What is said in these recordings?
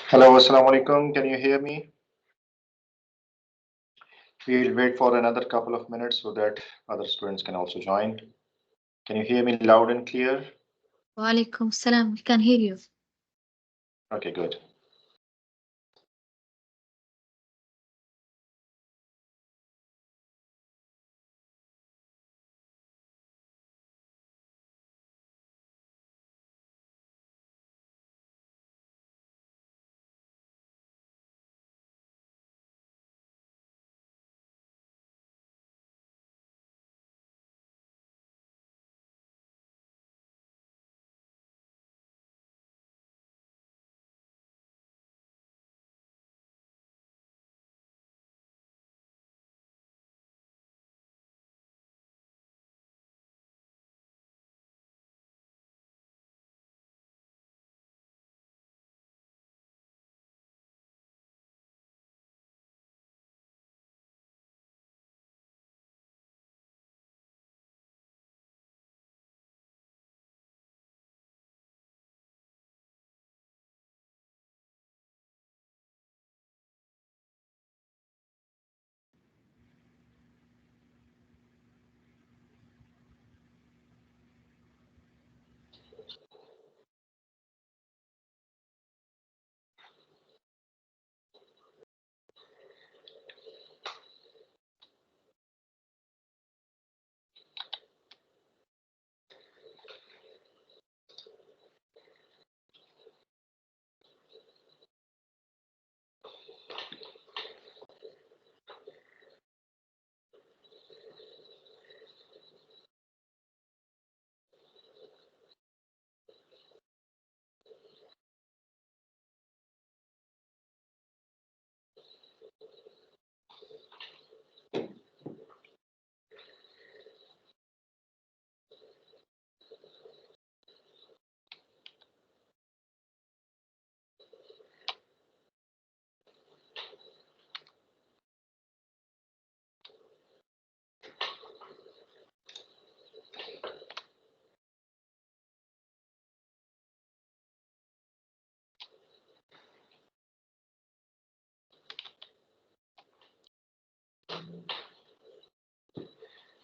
Hello, assalamu alaikum. Can you hear me? We'll wait for another couple of minutes so that other students can also join. Can you hear me loud and clear? Walaikum salam. We can hear you. Okay, good.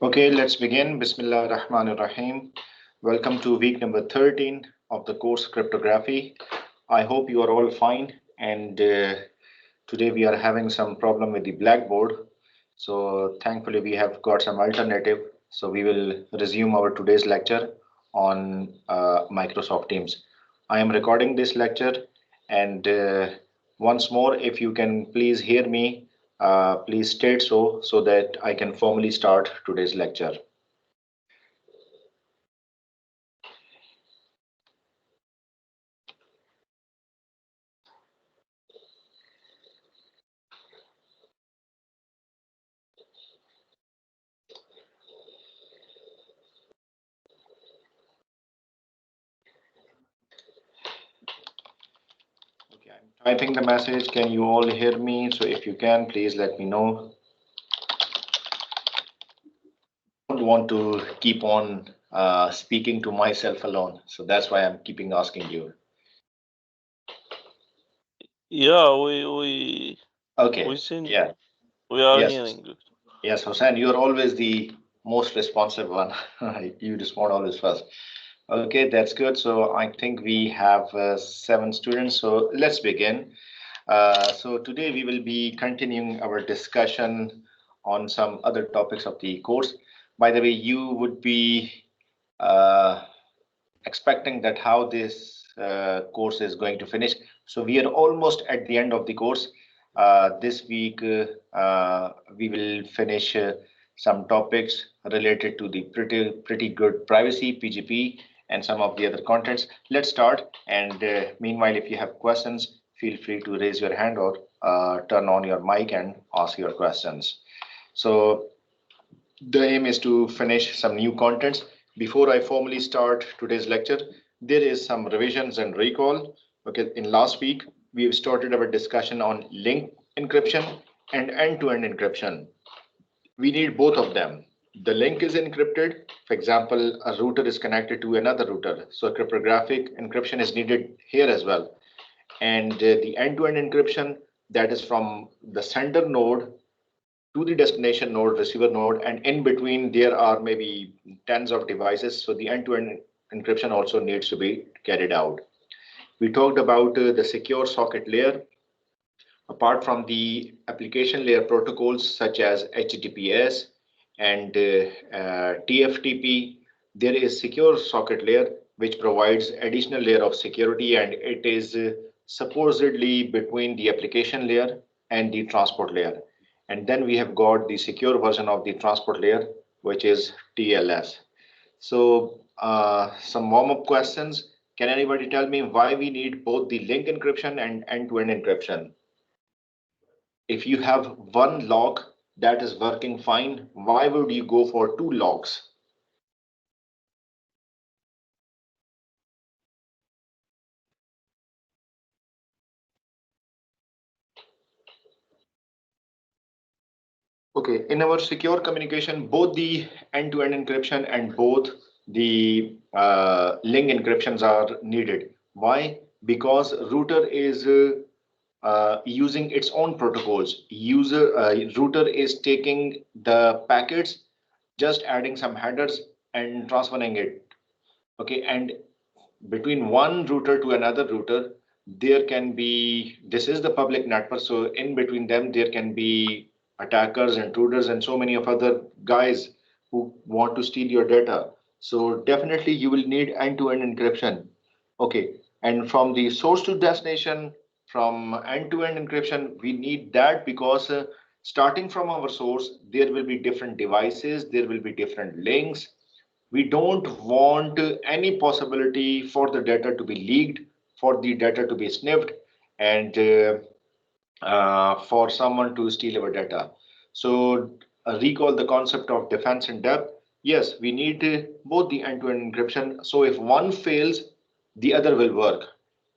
Okay, let's begin. Bismillah ar-Rahman ar-Rahim. Welcome to week number 13 of the course cryptography. I hope you are all fine. And today we are having some problem with the blackboard. So thankfully we have got some alternative. So we will resume our today's lecture on Microsoft Teams. I am recording this lecture, and once more, if you can please hear me, please state so that I can formally start today's lecture. Okay, I'm typing the message. Can you all hear me? So if you can, please let me know. I don't want to keep on speaking to myself alone. So that's why I'm keeping asking you. Yeah, we Okay. seen Yeah. we are Yes. hearing you. Yes, Hussein, you're always the most responsive one. You respond always first. Okay, that's good. So I think we have 7 students. So let's begin. So today we will be continuing our discussion on some other topics of the course. By the way, you would be uh, expecting that how this course is going to finish. So we are almost at the end of the course. This week we will finish some topics related to the pretty good privacy PGP and some of the other contents. Let's start. And meanwhile, if you have questions, feel free to raise your hand or turn on your mic and ask your questions. So the aim is to finish some new contents. Before I formally start today's lecture, there is some revisions and recall. Okay, in last week, we have started our discussion on link encryption and end-to-end encryption. We need both of them. The link is encrypted. For example, a router is connected to another router. So cryptographic encryption is needed here as well. And the end-to-end encryption, that is from the sender node to the destination node, receiver node, and in between there are maybe tens of devices. So the end-to-end encryption also needs to be carried out. We talked about the secure socket layer. Apart from the application layer protocols such as HTTPS and TFTP, there is secure socket layer which provides additional layer of security, and it is supposedly between the application layer and the transport layer. And then we have got the secure version of the transport layer, which is TLS. So some warm-up questions. Can anybody tell me why we need both the link encryption and end-to-end encryption? If you have one lock that is working fine, why would you go for two locks? Okay, in our secure communication, both the end-to-end encryption and both the link encryptions are needed. Why? Because router is using its own protocols. Router is taking the packets, just adding some headers and transferring it. Okay, and between one router to another router, there can be, this is the public network, so in between them there can be attackers, intruders, and so many of other guys who want to steal your data. So definitely you will need end-to-end encryption. Okay, and from the source to destination, from end-to-end encryption, we need that because starting from our source, there will be different devices, there will be different links. We don't want any possibility for the data to be leaked, for the data to be sniffed, and for someone to steal our data. So recall the concept of defense in depth. Yes, we need both the end-to-end encryption. So if one fails, the other will work.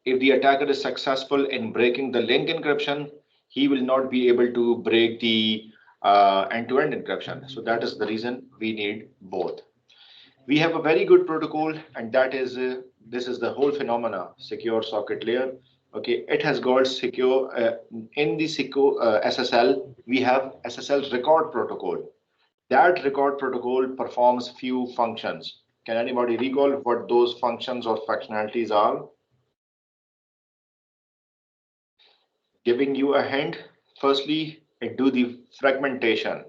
If the attacker is successful in breaking the link encryption, he will not be able to break the end-to-end encryption. So that is the reason we need both. We have a very good protocol, and that is this is the whole phenomena secure socket layer. Okay, it has got secure in the secure SSL. We have SSL record protocol. That record protocol performs few functions. Can anybody recall what those functions or functionalities are? Giving you a hint, firstly it do the fragmentation.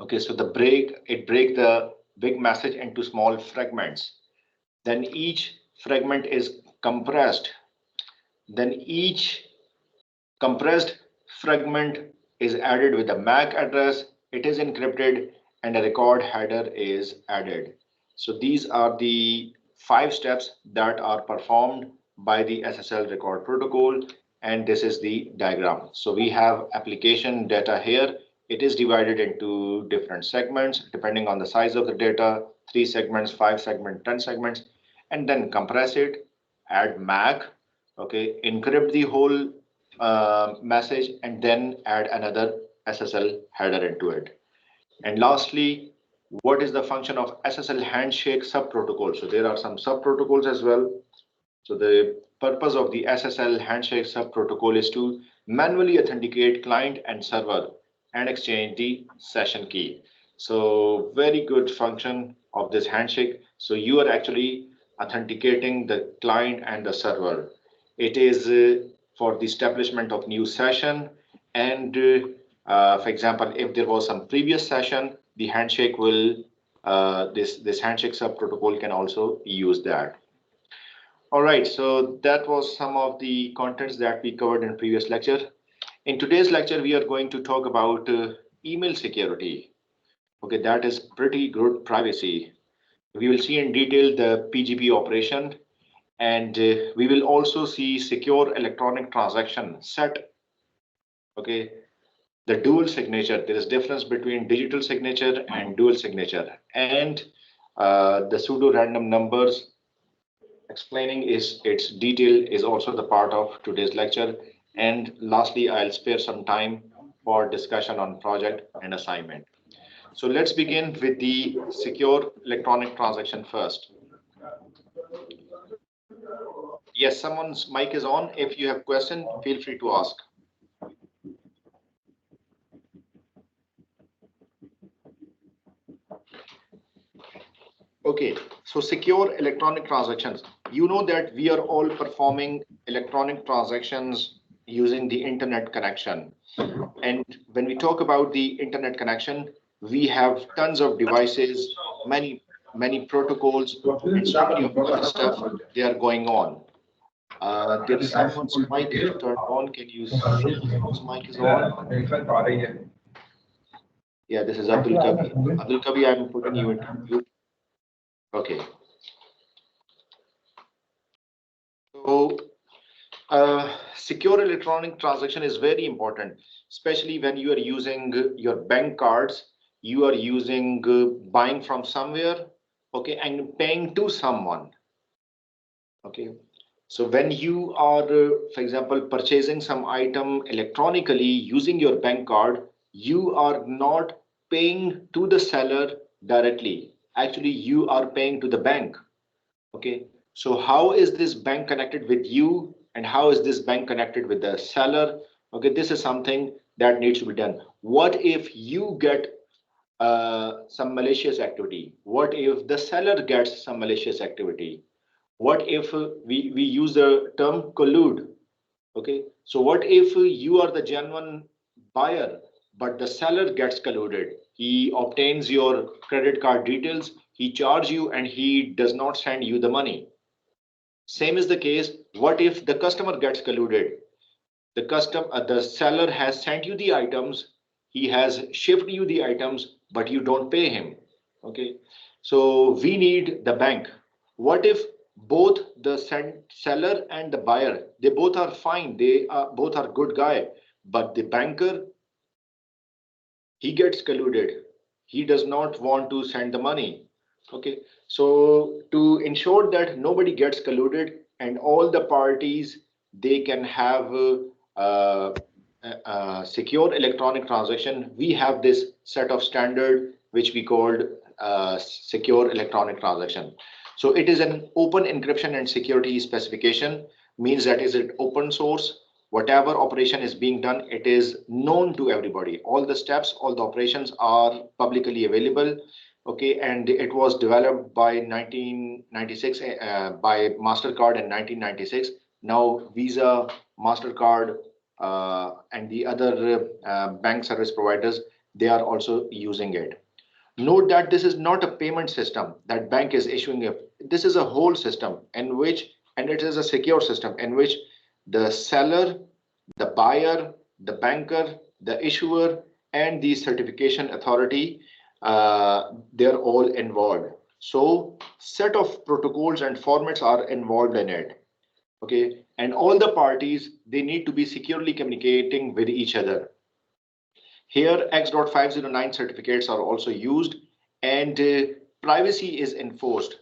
Okay, so it break the big message into small fragments. Then each fragment is compressed. Then each compressed fragment is added with a MAC address, it is encrypted, and a record header is added. So these are the 5 steps that are performed by the SSL record protocol, and this is the diagram. So we have application data here. It is divided into different segments depending on the size of the data, 3 segments, 5 segments, 10 segments, and then compress it, add MAC, okay, encrypt the whole message, and then add another SSL header into it. And lastly, what is the function of SSL handshake subprotocol? So there are some subprotocols as well. So the purpose of the SSL handshake subprotocol is to manually authenticate client and server and exchange the session key. So very good function of this handshake. So you are actually authenticating the client and the server. It is for the establishment of new session, and for example, if there was some previous session, the handshake will this handshake subprotocol can also use that. All right, so that was some of the contents that we covered in previous lecture. In today's lecture, we are going to talk about email security. Okay, that is pretty good privacy. We will see in detail the PGP operation, and we will also see secure electronic transaction set. Okay, the dual signature. There is difference between digital signature and dual signature, and the pseudo random numbers. Explaining is its detail is also the part of today's lecture. And lastly, I'll spare some time for discussion on project and assignment. So let's begin with the secure electronic transaction first. Yes, someone's mic is on. If you have question, feel free to ask. Okay, so secure electronic transactions. You know that we are all performing electronic transactions using the internet connection. And when we talk about the internet connection, we have tons of devices, many protocols, and so many of other stuff they are going on. There is someone's mic turned on. Can you see whose mic is on? Yeah, this is Abdul Kabi. Abdul Kabi, I'm putting you into mute. Okay. So secure electronic transaction is very important, especially when you are using your bank cards, you are using buying from somewhere, okay, and paying to someone. Okay. So when you are, for example, purchasing some item electronically using your bank card, you are not paying to the seller directly. Actually, you are paying to the bank. Okay, so how is this bank connected with you and how is this bank connected with the seller? Okay, this is something that needs to be done. What if you get some malicious activity? What if the seller gets some malicious activity? What if we use the term collude? Okay, so what if you are the genuine buyer, but the seller gets colluded? He obtains your credit card details, he charges you, and he does not send you the money. Same is the case. What if the customer gets colluded? The seller has sent you the items, he has shipped you the items, but you don't pay him. Okay, so we need the bank. What if both the seller and the buyer, they both are fine, they are both are good guy, but the banker, he gets colluded, he does not want to send the money. Okay, so to ensure that nobody gets colluded and all the parties they can have secure electronic transaction, we have this set of standard which we called secure electronic transaction. So it is an open encryption and security specification, means that is it open source. Whatever operation is being done, it is known to everybody. All the steps, all the operations are publicly available. Okay, and it was developed by 1996 by Mastercard in 1996. Now Visa, Mastercard, and the other bank service providers, they are also using it. Note that this is not a payment system that bank is issuing. This is a whole system in which, and it is a secure system in which the seller, the buyer, the banker, the issuer, and the certification authority, they're all involved. So set of protocols and formats are involved in it. Okay, and all the parties, they need to be securely communicating with each other. Here, X.509 certificates are also used, and privacy is enforced.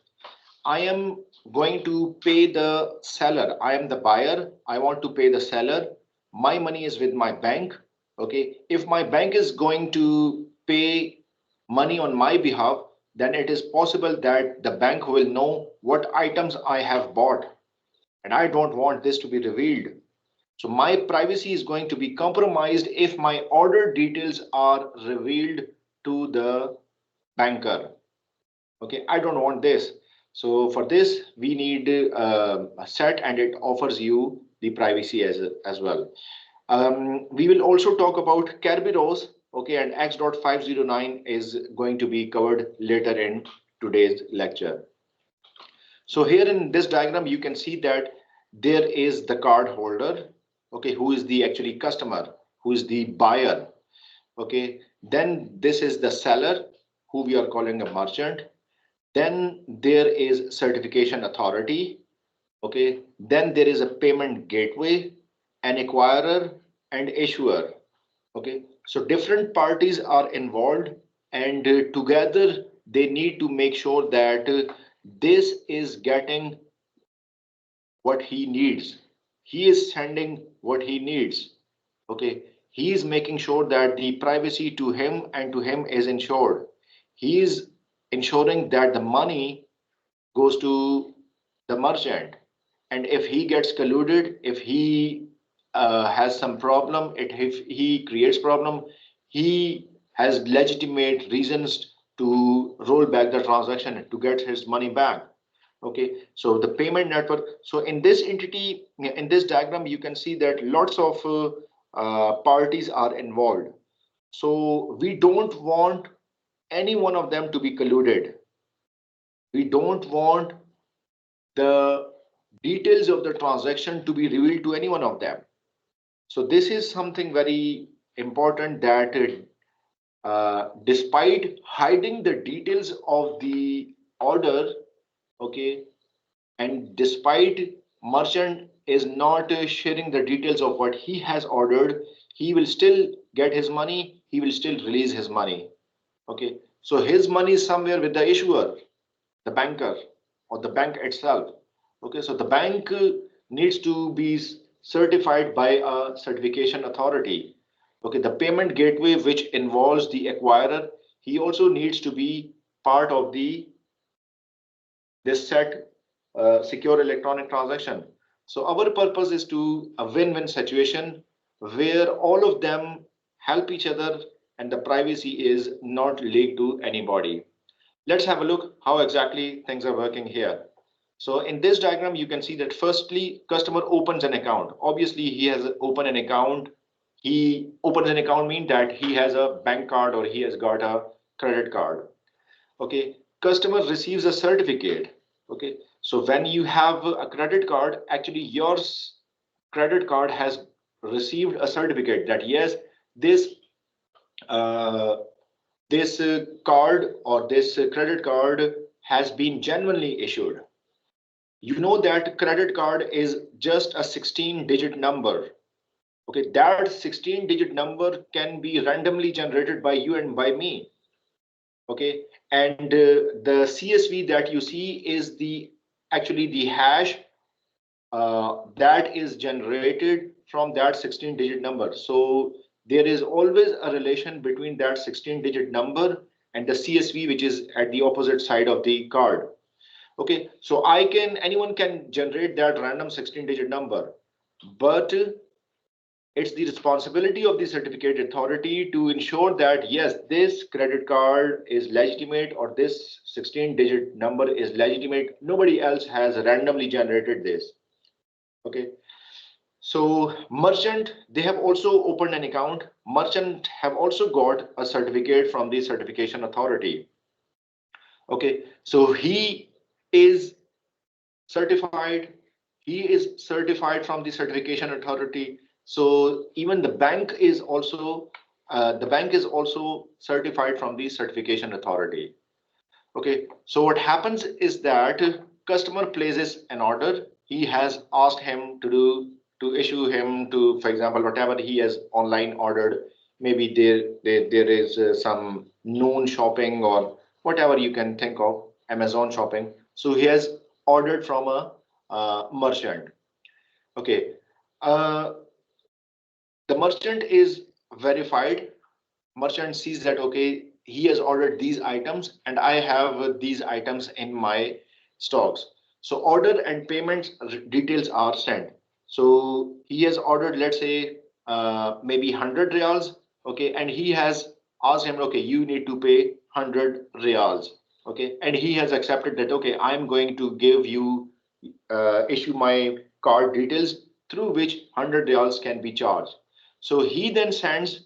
I am going to pay the seller. I am the buyer. I want to pay the seller. My money is with my bank. Okay. If my bank is going to pay money on my behalf, then it is possible that the bank will know what items I have bought. And I don't want this to be revealed. So my privacy is going to be compromised if my order details are revealed to the banker. Okay, I don't want this. So for this, we need a set, and it offers you the privacy as well. We will also talk about Kerberos, okay, and X.509 is going to be covered later in today's lecture. So here in this diagram, you can see that there is the card holder, okay, who is the actually customer, who is the buyer, okay. Then this is the seller, who we are calling a merchant. Then there is certification authority, okay. Then there is a payment gateway, an acquirer, and issuer, okay. So different parties are involved, and together they need to make sure that this is getting what he needs. He is sending what he needs. Okay. He is making sure that the privacy to him and to him is ensured. He is ensuring that the money goes to the merchant. and if he gets colluded, if he has some problem, if he creates problem, he has legitimate reasons to roll back the transaction to get his money back. Okay, so the payment network. So in this entity, in this diagram, you can see that lots of parties are involved. So we don't want any one of them to be colluded. We don't want the details of the transaction to be revealed to any one of them. So this is something very important, that despite hiding the details of the order, okay, and despite merchant is not sharing the details of what he has ordered, he will still get his money, he will still release his money. Okay, so his money is somewhere with the issuer, the banker, or the bank itself. Okay, so the bank needs to be certified by a certification authority. Okay, the payment gateway which involves the acquirer, he also needs to be part of this set secure electronic transaction. So our purpose is to a win-win situation where all of them help each other and the privacy is not leaked to anybody. Let's have a look how exactly things are working here. So in this diagram, you can see that firstly, customer opens an account. Obviously, he has opened an account. He opens an account means that he has a bank card or he has got a credit card. Okay, customer receives a certificate. Okay, so when you have a credit card, actually your credit card has received a certificate that yes, this uh, card or this credit card has been genuinely issued. You know that credit card is just a 16-digit number. Okay, that 16-digit number can be randomly generated by you and by me. Okay, and the CSV that you see is the actually the hash that is generated from that 16-digit number. So there is always a relation between that 16-digit number and the CSV, which is at the opposite side of the card. Okay, so anyone can generate that random 16-digit number, but it's the responsibility of the certificate authority to ensure that yes, this credit card is legitimate or this 16-digit number is legitimate. Nobody else has randomly generated this. Okay, so merchant, they have also opened an account. Merchant have also got a certificate from the certification authority. Okay, so he is certified. He is certified from the certification authority. So even the bank is also certified from the certification authority. Okay, so what happens is that customer places an order. He has asked him to issue him to, for example, whatever he has online ordered. Maybe there is some noon shopping or whatever you can think of, Amazon shopping. So he has ordered from a merchant. Okay, uh, the merchant is verified. Merchant sees that okay, he has ordered these items and I have these items in my stocks. So order and payment details are sent. So he has ordered, let's say, maybe 100 reals. Okay, and he has asked him, okay, you need to pay 100 reals. Okay, and he has accepted that okay, I'm going to give you issue my card details through which 100 reals can be charged. So he then sends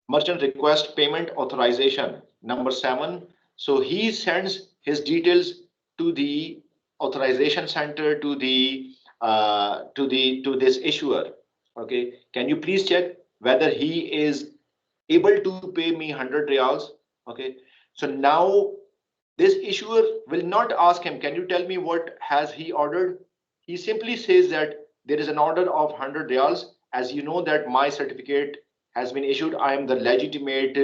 merchant request payment authorization number 7. So he sends his details to the authorization center, to this issuer. Okay, can you please check whether he is able to pay me 100 reals? Okay, so now this issuer will not ask him, can you tell me what has he ordered? He simply says that there is an order of 100 reals. As you know that my certificate has been issued, I am the legitimate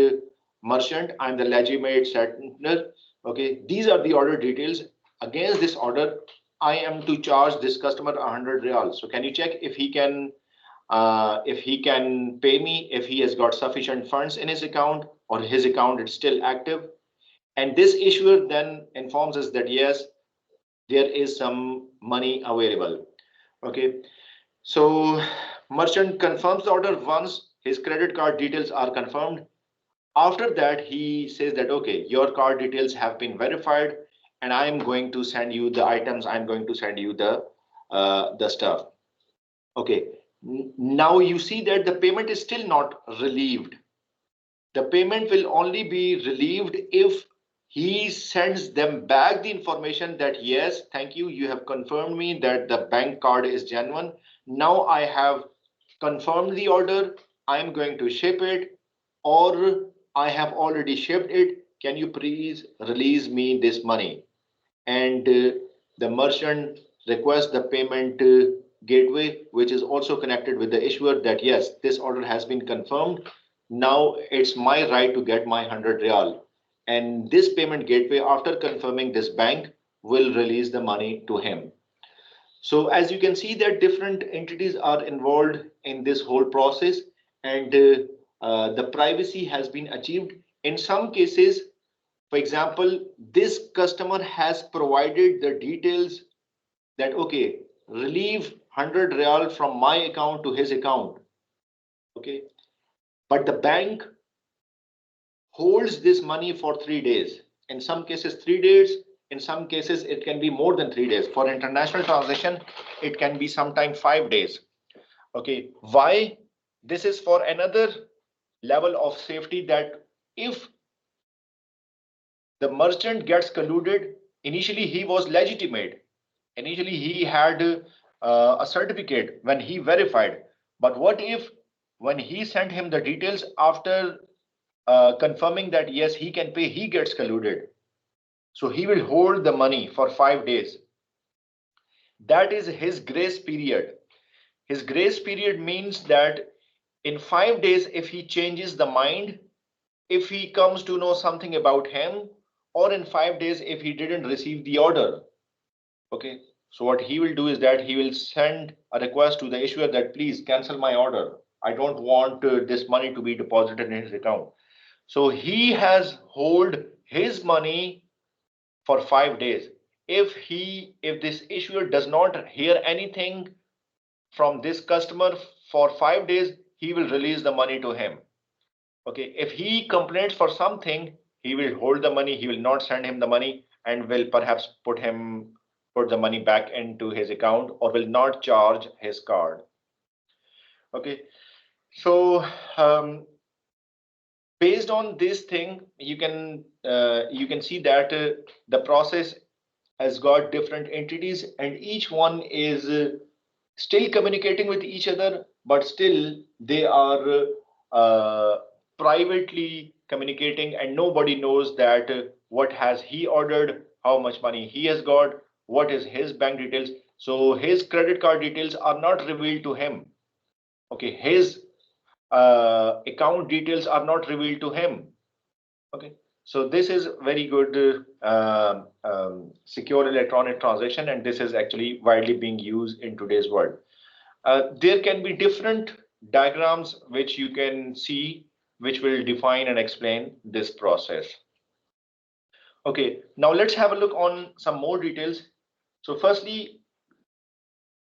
merchant, I am the legitimate settler. Okay, these are the order details. Against this order, I am to charge this customer 100 reals. So can you check if he can pay me, if he has got sufficient funds in his account or his account is still active? And this issuer then informs us that yes, there is some money available. Okay, so merchant confirms the order once his credit card details are confirmed. After that, he says that, okay, your card details have been verified, and I am going to send you the items. I'm going to send you the stuff. Okay. Now you see that the payment is still not relieved. The payment will only be relieved if he sends them back the information that yes, thank you, you have confirmed me that the bank card is genuine. Now I have confirmed the order, I am going to ship it, or I have already shipped it. Can you please release me this money? And the merchant requests the payment gateway, which is also connected with the issuer, that yes, this order has been confirmed. Now it's my right to get my 100 real. And this payment gateway, after confirming this bank, will release the money to him. So as you can see that different entities are involved in this whole process, and the privacy has been achieved. In some cases, for example, this customer has provided the details that, okay, relieve 100 real from my account to his account. Okay. But the bank holds this money for 3 days. In some cases, 3 days. In some cases, it can be more than 3 days. For international transaction, it can be sometime 5 days. Okay. Why? This is for another level of safety, that if the merchant gets colluded, initially he was legitimate. Initially he had a certificate when he verified. But what if when he sent him the details after confirming that yes, he can pay, he gets colluded? So he will hold the money for 5 days. That is his grace period. His grace period means that in 5 days, if he changes the mind, if he comes to know something about him, or in 5 days, if he didn't receive the order, okay, so what he will do is that he will send a request to the issuer that please cancel my order. I don't want this money to be deposited in his account. So he has hold his money for 5 days. If this issuer does not hear anything from this customer for 5 days, he will release the money to him. Okay, if he complains for something, he will hold the money, he will not send him the money, and will perhaps put the money back into his account, or will not charge his card. Okay, so based on this thing, you can see that the process has got different entities, and each one is still communicating with each other, but still they are uh, privately communicating, and nobody knows that what has he ordered, how much money he has got, what is his bank details. So his credit card details are not revealed to him. Okay, his account details are not revealed to him. Okay, so this is very good secure electronic transaction, and this is actually widely being used in today's world. There can be different diagrams which you can see, which will define and explain this process. Okay, now let's have a look on some more details. So firstly,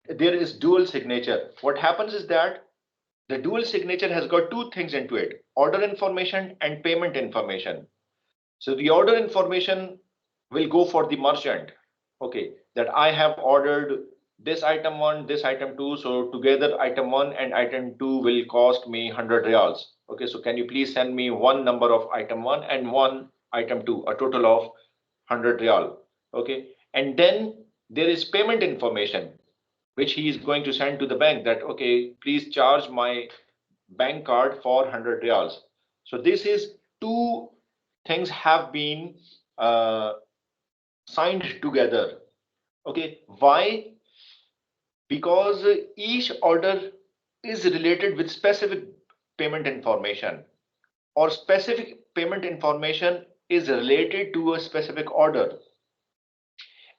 there is dual signature. What happens is that the dual signature has got two things into it: order information and payment information. So the order information will go for the merchant. Okay, that I have ordered this item one, this item two. So together item one and item two will cost me 100 reals. Okay, so can you please send me one number of item one and one item two, a total of 100 real. Okay, and then there is payment information, which he is going to send to the bank, that okay, please charge my bank card for 100 reals. So this is two things have been signed together. Okay, why? Because each order is related with specific payment information, or specific payment information is related to a specific order.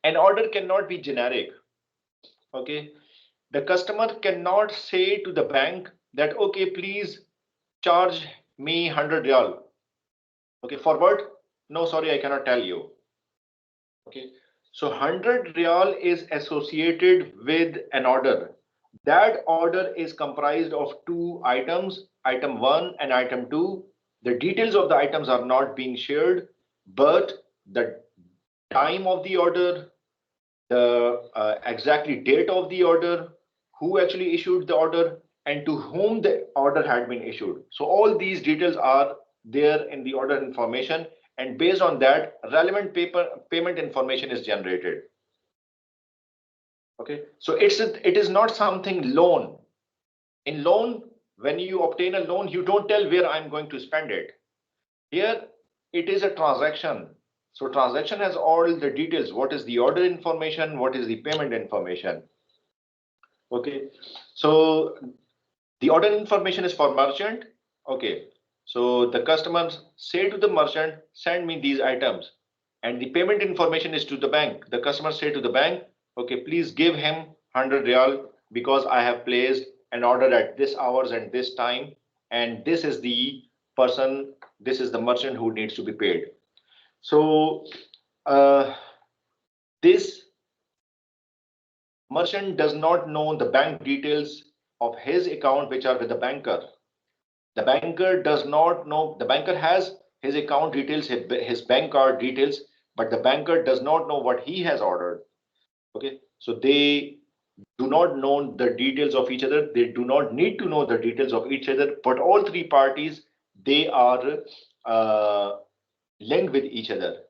An order cannot be generic. Okay, the customer cannot say to the bank that okay, please charge me 100 real. Okay, for what? No, sorry, I cannot tell you. Okay, So 100 real is associated with an order. That order is comprised of two items, item 1 and item 2. The details of the items are not being shared, but the time of the order, the exactly date of the order, who actually issued the order, and to whom the order had been issued. So all these details are there in the order information, and based on that, relevant payment information is generated. Okay, so it is not something loan. In loan, when you obtain a loan, you don't tell where I'm going to spend it. Here, it is a transaction. So transaction has all the details. What is the order information? What is the payment information? Okay, so the order information is for merchant. Okay, so the customers say to the merchant, send me these items. And the payment information is to the bank. The customers say to the bank, okay, please give him 100 real because I have placed an order at this hours and this time. And this is the person, this is the merchant who needs to be paid. So this merchant does not know the bank details of his account, which are with the banker. The banker does not know, the banker has his account details, his bank card details, but the banker does not know what he has ordered. Okay, so they do not know the details of each other. They do not need to know the details of each other, but all three parties, they are uh, linked with each other,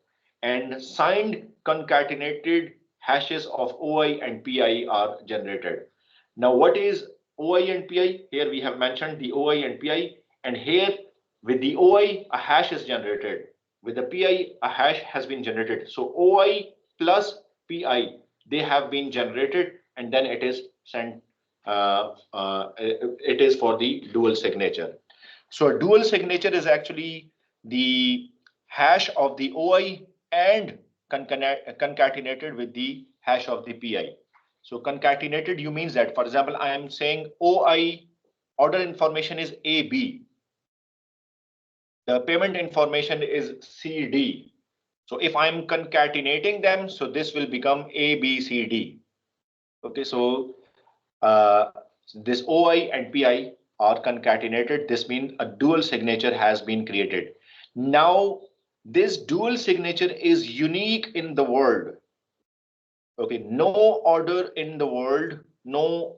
and signed concatenated hashes of OI and PI are generated. Now, what is OI and PI? Here we have mentioned the OI and PI, and here with the OI, a hash is generated. With the PI, a hash has been generated. So OI plus PI, they have been generated, and then it is sent. It is for the dual signature. So a dual signature is actually the hash of the OI and concatenated with the hash of the PI. So concatenated, you means that, for example, I am saying OI order information is AB. The payment information is CD. So if I'm concatenating them, so this will become ABCD. Okay, so uh, this OI and PI are concatenated. This means a dual signature has been created. Now, this dual signature is unique in the world. Okay, no order in the world, no,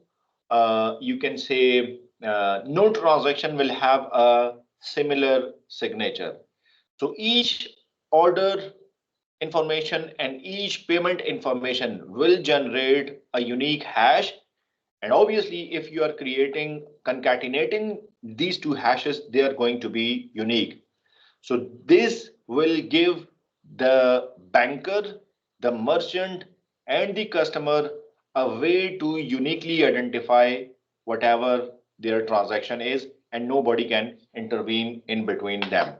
you can say, no transaction will have a similar signature. So each order information and each payment information will generate a unique hash. And obviously, if you are creating, concatenating these two hashes, they are going to be unique. So this will give the banker, the merchant, and the customer a way to uniquely identify whatever their transaction is, and nobody can intervene in between them.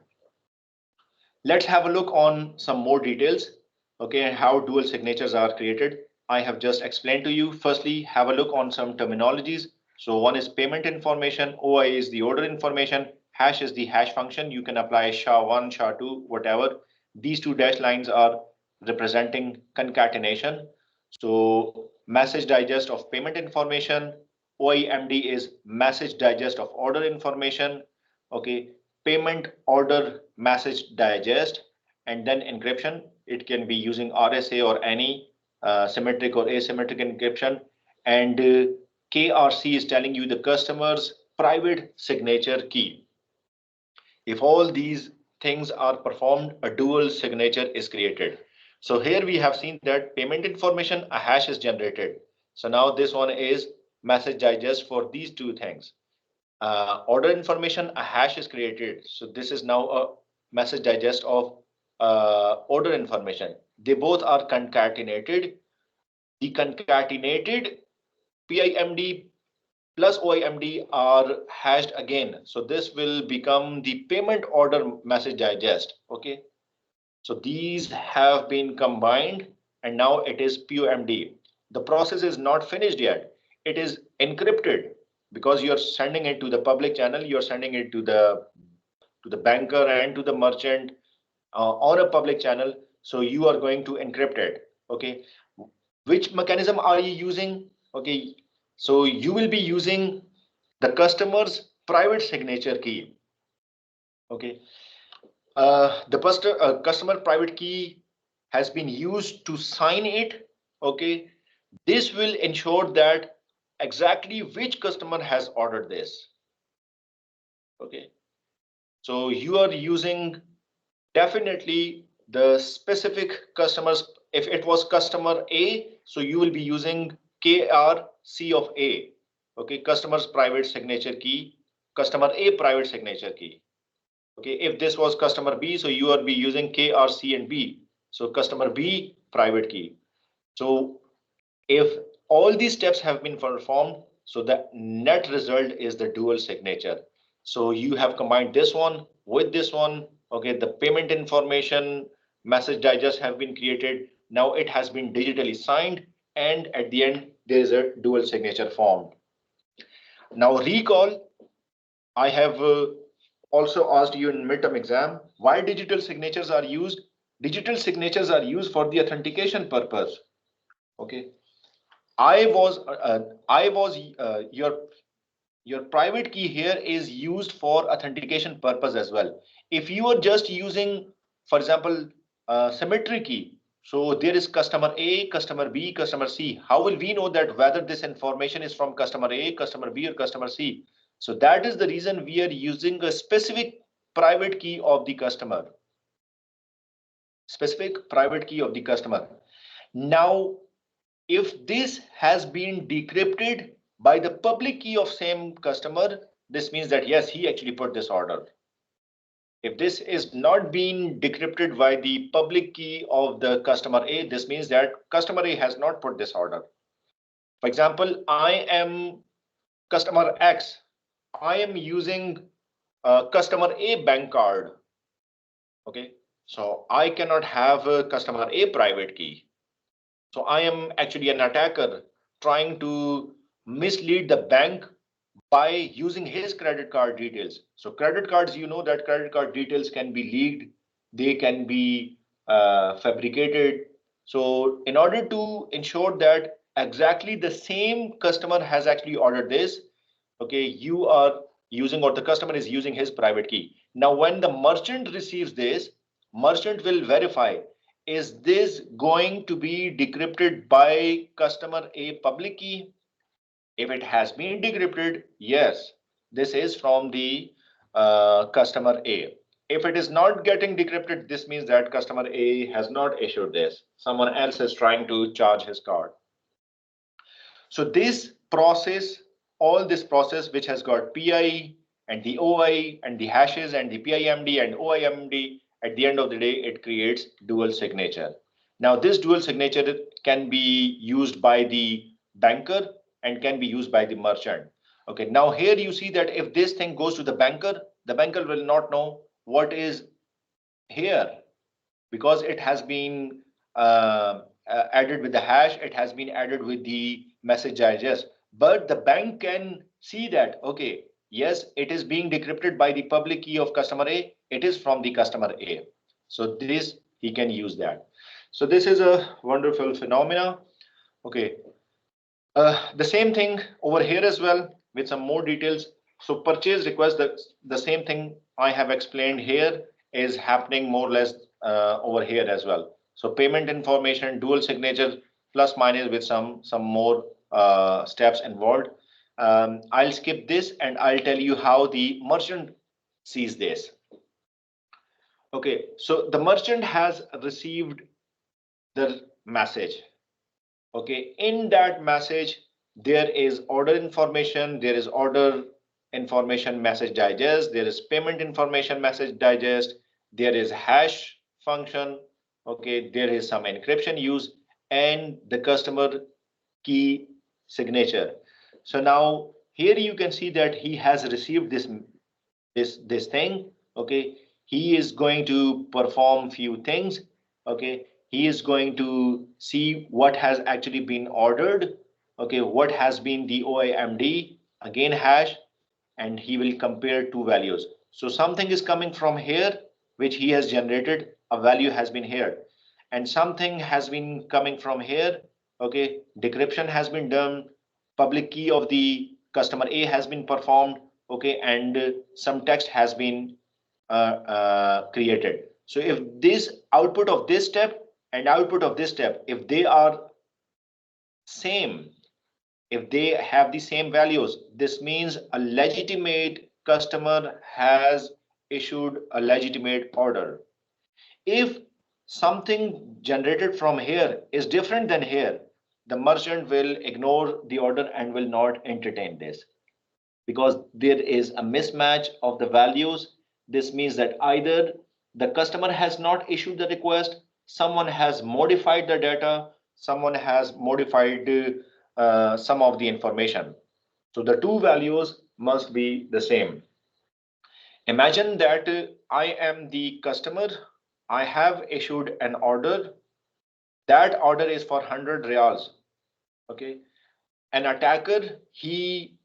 Let's have a look on some more details, okay, and how dual signatures are created. I have just explained to you. Firstly, have a look on some terminologies. So one is payment information, OI is the order information, hash is the hash function. You can apply SHA-1, SHA-2, whatever. These two dash lines are representing concatenation. So message digest of payment information, OIMD is message digest of order information, okay, payment order message digest, and then encryption. It can be using RSA or any symmetric or asymmetric encryption. And KRC is telling you the customer's private signature key. If all these things are performed, a dual signature is created. So here we have seen that payment information, a hash is generated. So now this one is message digest for these two things. Order information, a hash is created. So this is now a message digest of order information. They both are concatenated. The concatenated PIMD plus OIMD are hashed again. So this will become the payment order message digest. Okay. So these have been combined and now it is POMD. The process is not finished yet. It is encrypted because you're sending it to the public channel. You're sending it to the banker and to the merchant on a public channel. So you are going to encrypt it. Okay, which mechanism are you using? Okay, so you will be using the customer's private signature key. Okay, the customer private key has been used to sign it. Okay, this will ensure that exactly which customer has ordered this. Okay, so you are using definitely the specific customers. If it was customer A, so you will be using KRC of A. Okay, customer's private signature key, customer A private signature key. Okay, if this was customer B, so you will be using KRC and B. So customer B private key. So if all these steps have been performed, so the net result is the dual signature. So you have combined this one with this one. Okay, the payment information message digest have been created. Now it has been digitally signed, and at the end there is a dual signature formed. Now recall, I have also asked you in midterm exam why digital signatures are used. Digital signatures are used for the authentication purpose. Okay, your private key here is used for authentication purpose as well. If you are just using, for example, symmetry key, so there is customer A, customer B, customer C. How will we know that whether this information is from customer A, customer B, or customer C? So that is the reason we are using a specific private key of the customer. Specific private key of the customer. Now, if this has been decrypted by the public key of same customer, this means that yes, he actually put this order. If this is not being decrypted by the public key of the customer A, this means that customer A has not put this order. For example, I am customer X. I am using customer A bank card. Okay, so I cannot have a customer A private key. So I am actually an attacker trying to mislead the bank by using his credit card details. So credit cards, you know that credit card details can be leaked, they can be fabricated. So in order to ensure that exactly the same customer has actually ordered this, okay, you are using, or the customer is using his private key. Now, when the merchant receives this, merchant will verify, is this going to be decrypted by customer A public key? If it has been decrypted, yes, this is from the customer A. If it is not getting decrypted, this means that customer A has not issued this. Someone else is trying to charge his card. So this process, all this process which has got PI and the OI and the hashes and the PIMD and OIMD, at the end of the day, it creates dual signature. Now this dual signature can be used by the banker and can be used by the merchant. Okay, now here you see that if this thing goes to the banker will not know what is here, because it has been added with the hash, it has been added with the message digest. But the bank can see that, okay, yes, it is being decrypted by the public key of customer A, it is from the customer A. So this, he can use that. So this is a wonderful phenomena. Okay, the same thing over here as well with some more details. So purchase request, the same thing I have explained here is happening more or less over here as well. So payment information, dual signature, plus minus with some more steps involved. I'll skip this and I'll tell you how the merchant sees this. Okay, so the merchant has received the message. Okay, in that message, there is order information, there is order information message digest, there is payment information message digest, there is hash function, okay, there is some encryption use, and the customer key signature. So now here you can see that he has received this thing. Okay, he is going to perform few things. Okay, he is going to see what has actually been ordered. Okay, what has been the OIMD, again hash, and he will compare two values. So something is coming from here which he has generated, a value has been here, and something has been coming from here. Okay, decryption has been done, public key of the customer A has been performed. Okay, and some text has been created. So if this output of this step and output of this step, if they are same, if they have the same values, this means a legitimate customer has issued a legitimate order. If something generated from here is different than here, the merchant will ignore the order and will not entertain this, because there is a mismatch of the values. This means that either the customer has not issued the request, someone has modified the data, someone has modified some of the information. So the two values must be the same. Imagine that I am the customer, I have issued an order. That order is for 100 reals. Okay, an attacker, he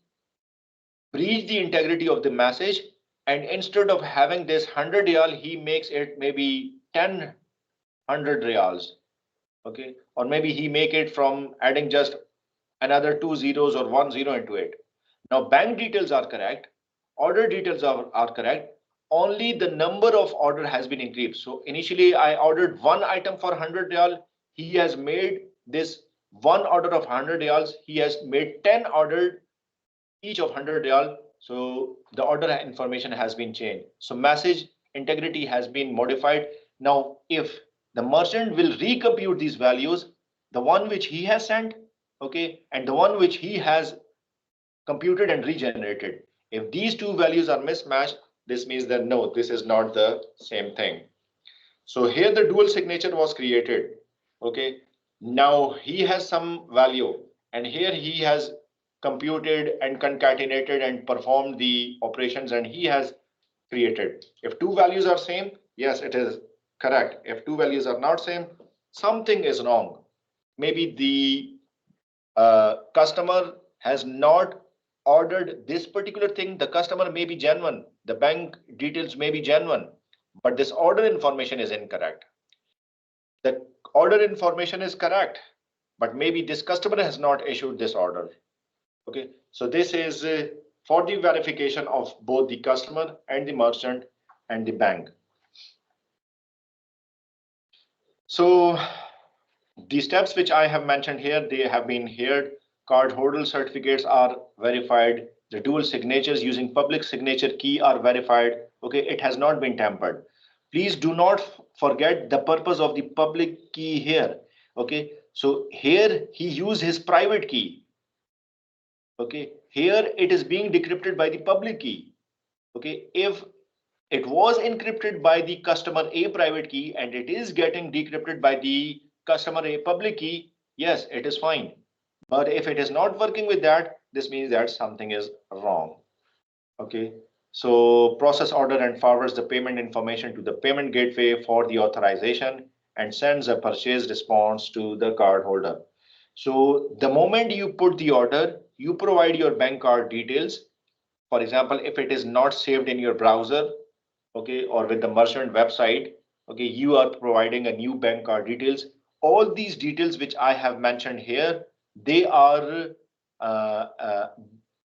breach the integrity of the message, and instead of having this 100 real, he makes it maybe 10 reals. Okay, or maybe he make it from adding just another two zeros or 10 into it. Now bank details are correct, order details are correct, only the number of order has been increased. So initially I ordered one item for 100 real, he has made this one order of 100 reals, he has made 10 ordered each of 100 real. So the order information has been changed. So message integrity has been modified. Now, if the merchant will recompute these values, the one which he has sent, okay, and the one which he has computed and regenerated, if these two values are mismatched, this means that no, this is not the same thing. So here the dual signature was created. Okay, now he has some value, and here he has computed and concatenated and performed the operations, and he has created. If two values are same, yes, it is correct. If two values are not same, something is wrong. Maybe the customer has not ordered this particular thing. The customer may be genuine, the bank details may be genuine, but this order information is incorrect. The order information is correct, but maybe this customer has not issued this order. Okay, so this is for the verification of both the customer and the merchant and the bank. So the steps which I have mentioned here, they have been here. Card holder certificates are verified. The dual signatures using public signature key are verified. Okay, it has not been tampered. Please do not forget the purpose of the public key here. Okay, so here he used his private key. Okay, here it is being decrypted by the public key. Okay, if it was encrypted by the customer A private key and it is getting decrypted by the customer A public key, yes, it is fine. But if it is not working with that, this means that something is wrong. Okay, so process order and forwards the payment information to the payment gateway for the authorization and sends a purchase response to the card holder. So the moment you put the order, you provide your bank card details. For example, if it is not saved in your browser, okay, or with the merchant website, okay, you are providing a new bank card details. All these details which I have mentioned here, they are uh, uh,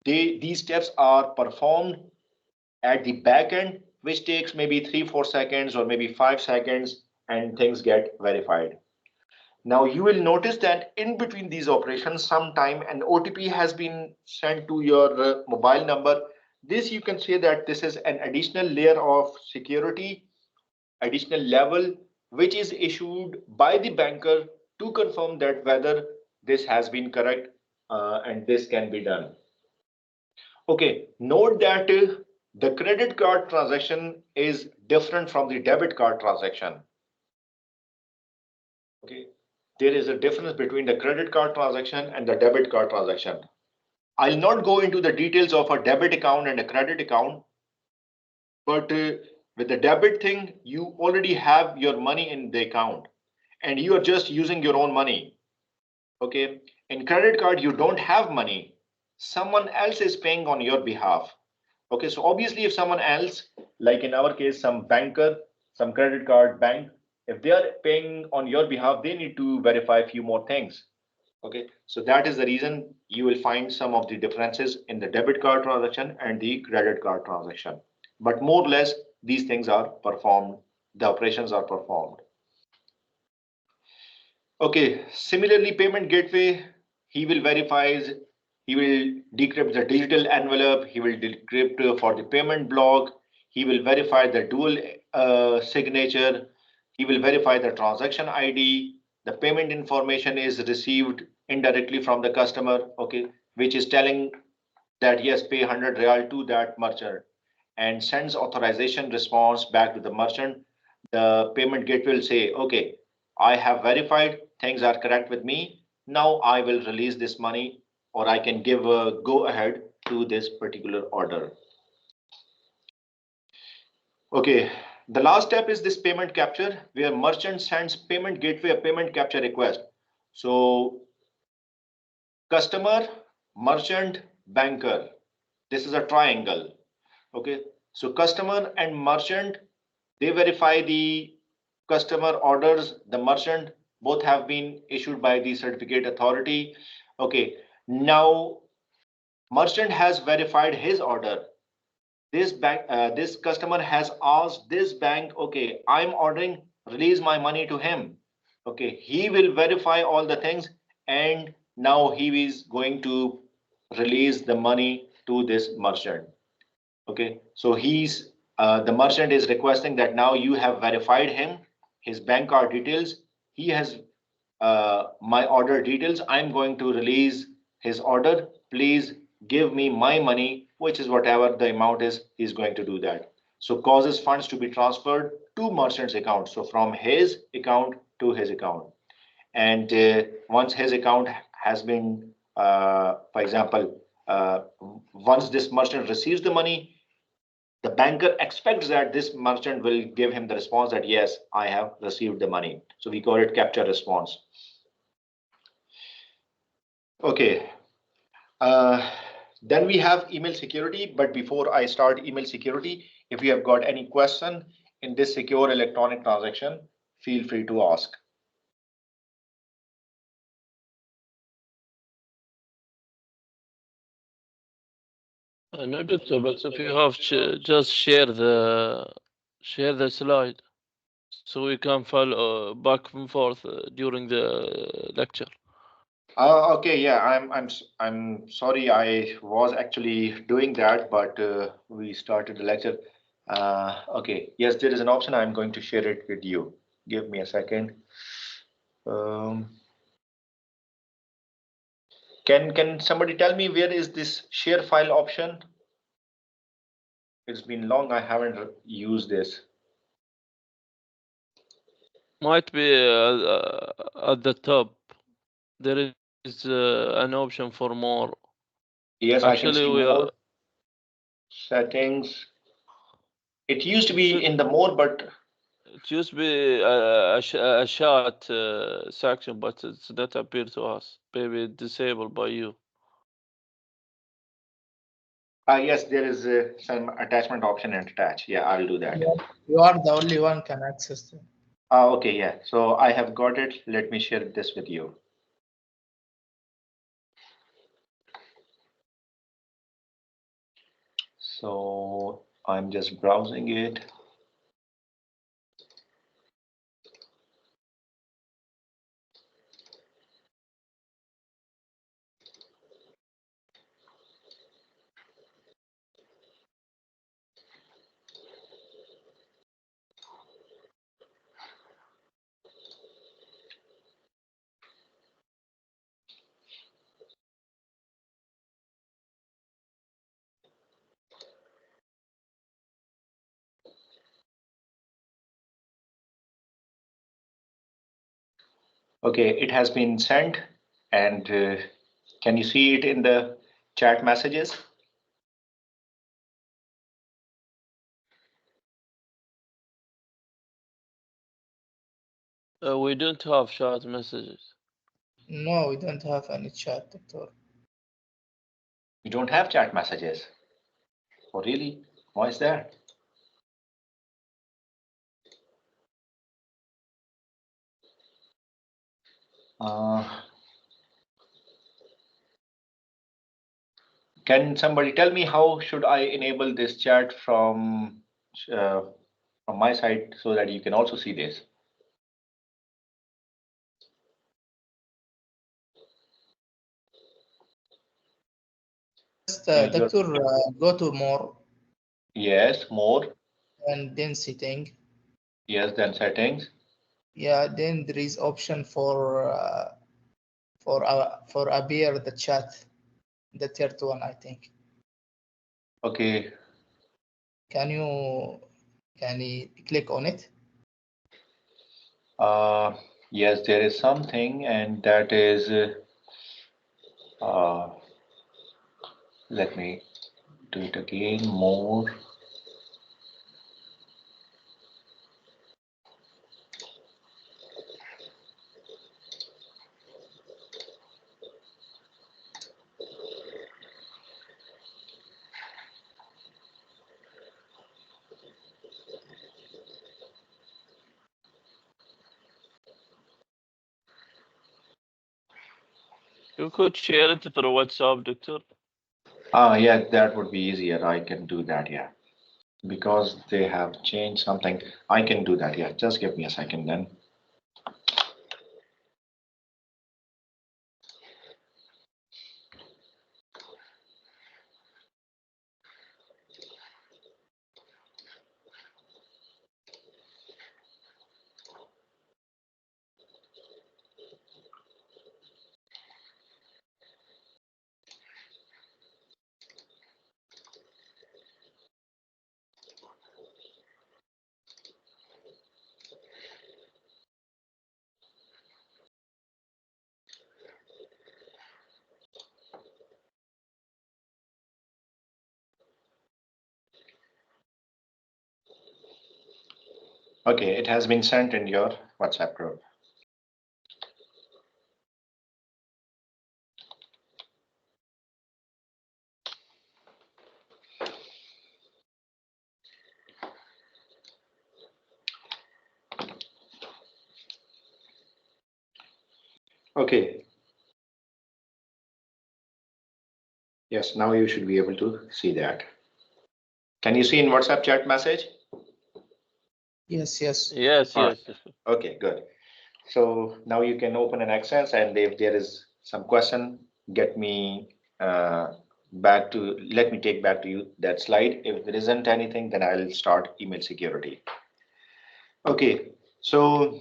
these steps are performed at the back end, which takes maybe 3-4 seconds or maybe 5 seconds, and things get verified. Now you will notice that in between these operations, sometime an OTP has been sent to your mobile number. This you can say that this is an additional layer of security, additional level, which is issued by the banker to confirm that whether this has been correct and this can be done. Okay, note that the credit card transaction is different from the debit card transaction. Okay, there is a difference between the credit card transaction and the debit card transaction. I'll not go into the details of a debit account and a credit account, but with the debit thing, you already have your money in the account and you are just using your own money. Okay, in credit card, you don't have money. Someone else is paying on your behalf. Okay, so obviously if someone else, like in our case, some banker, some credit card bank, If they are paying on your behalf, they need to verify a few more things. Okay, so that is the reason you will find some of the differences in the debit card transaction and the credit card transaction. But more or less, these things are performed, the operations are performed. Okay, similarly, payment gateway, he will he will decrypt the digital envelope, he will decrypt for the payment block, he will verify the dual signature, he will verify the transaction ID, the payment information is received indirectly from the customer, okay, which is telling that yes, pay 100 real to that merchant and sends authorization response back to the merchant. The payment gateway will say, okay, I have verified things are correct with me. Now I will release this money or I can give a go ahead to this particular order. Okay, the last step is this payment capture where merchant sends payment gateway a payment capture request. So customer, merchant, banker. This is a triangle. Okay, so customer and merchant, they verify the customer orders, the merchant, both have been issued by the certificate authority. Okay, now merchant has verified his order. This customer has asked this bank, okay, I'm ordering, release my money to him. Okay, he will verify all the things and now he is going to release the money to this merchant. Okay, so the merchant is requesting that now you have verified him, his bank card details. He has my order details. I'm going to release his order. Please give me my money, which is whatever the amount is, he's going to do that. So causes funds to be transferred to merchant's account. So from his account to his account. And once his account has been, for example, once this merchant receives the money, the banker expects that this merchant will give him the response that yes, I have received the money. So we call it capture response. Okay. Then we have email security. But before I start email security, if you have got any question in this secure electronic transaction, feel free to ask. No, doctor, but if you have just share the slide so we can follow back and forth during the lecture. Okay, yeah, I'm sorry. I was actually doing that, but we started the lecture. Okay, yes, there is an option. I'm going to share it with you. Give me a second. Um, can somebody tell me where is this share file option? It's been long. I haven't used this. Might be at the top. There is an option for more. Yes, I can Actually, see we are. more settings. It used to be in the more, but It used to be a chat section, but it's not appear to us. Maybe disabled by you. yes, there is some attachment option and attach. Yeah, I'll do that. You are the only one can access it. Okay, yeah. So I have got it. Let me share this with you. So I'm just browsing it. Okay, it has been sent. And can you see it in the chat messages? We don't have chat messages. No, we don't have any chat, doctor. You don't have chat messages. Oh, really? Why is that? Can somebody tell me how should I enable this chat from my side so that you can also see this? Just, Yeah, Doctor, go to more yes, more. and then setting. Yes, then settings. Yeah, then there is option for appear the chat, the third one, I think. Okay. Can you click on it? Yes, there is something, and that is. Let me do it again. More. You could share it through WhatsApp, Doctor. Yeah, that would be easier. I can do that. Yeah, because they have changed something. I can do that. Yeah, just give me a second then. Okay, it has been sent in your WhatsApp group. Okay. Yes, now you should be able to see that. Can you see in WhatsApp chat message? Yes, yes. Yes, All right. yes. Okay, good. So now you can open an Access, and if there is some question, get me let me take back to you that slide. If there isn't anything, then I'll start email security. Okay, so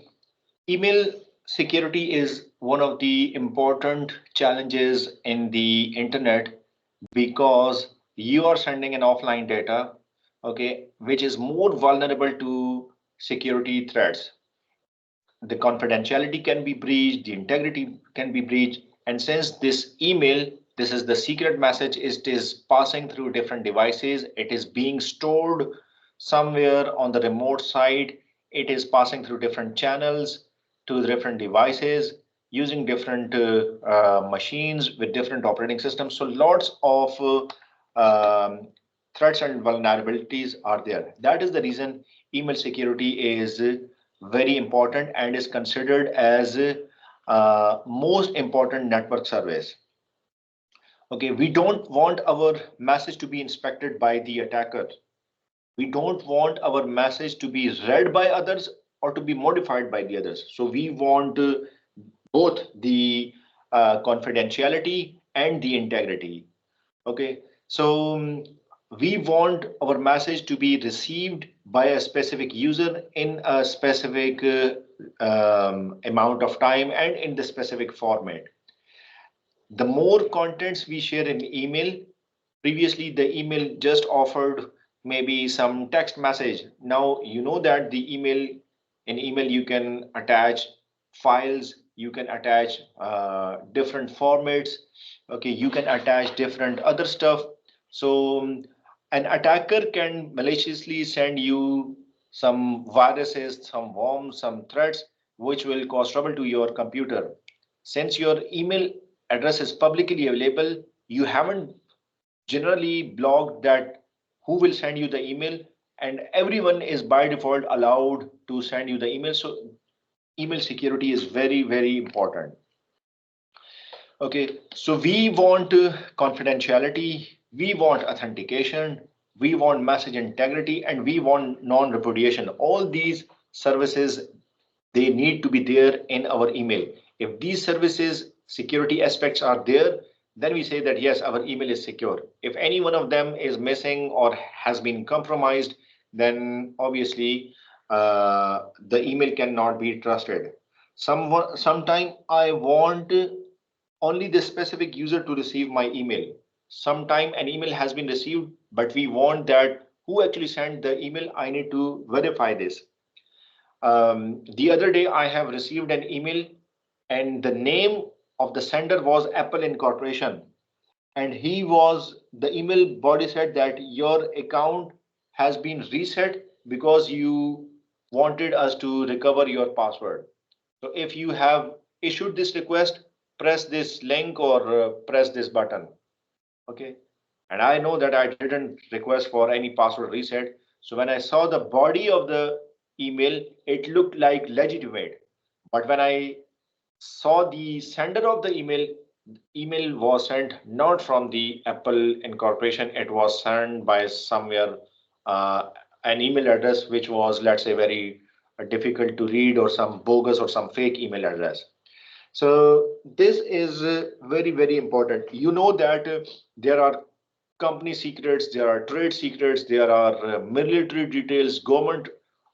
email security is one of the important challenges in the internet because you are sending an offline data, okay, which is more vulnerable to security threats. The confidentiality can be breached, the integrity can be breached, and since this email, this is the secret message, it is passing through different devices, it is being stored somewhere on the remote side, it is passing through different channels to different devices using different machines with different operating systems. So lots of threats and vulnerabilities are there. That is the reason email security is very important and is considered as most important network service. Okay, we don't want our message to be inspected by the attacker. We don't want our message to be read by others or to be modified by the others. So we want both the confidentiality and the integrity. Okay, so we want our message to be received by a specific user in a specific amount of time and in the specific format. The more contents we share in email, previously the email just offered maybe some text message. Now you know that the email, in email you can attach files, you can attach different formats, okay, you can attach different other stuff. So an attacker can maliciously send you some viruses, some worms, some threats which will cause trouble to your computer. Since your email address is publicly available, you haven't generally blocked that who will send you the email, and everyone is by default allowed to send you the email. So email security is very, very important. Okay, so we want confidentiality, we want authentication, we want message integrity, and we want non-repudiation. All these services, they need to be there in our email. If these services security aspects are there, then we say that yes, our email is secure. If any one of them is missing or has been compromised, then obviously the email cannot be trusted. Sometime I want only the specific user to receive my email. Sometime an email has been received, but we want that who actually sent the email. I need to verify this. The other day, I have received an email, and the name of the sender was Apple Incorporation. And the email body said that your account has been reset because you wanted us to recover your password. So if you have issued this request, press this link or press this button. Okay. And I know that I didn't request for any password reset. So when I saw the body of the email, it looked like legitimate. But when I saw the sender of the email was sent not from the Apple Incorporation. It was sent by somewhere, uh, an email address which was, let's say, very difficult to read, or some bogus or some fake email address. So this is very, very important. You know that there are company secrets, there are trade secrets, there are military details, government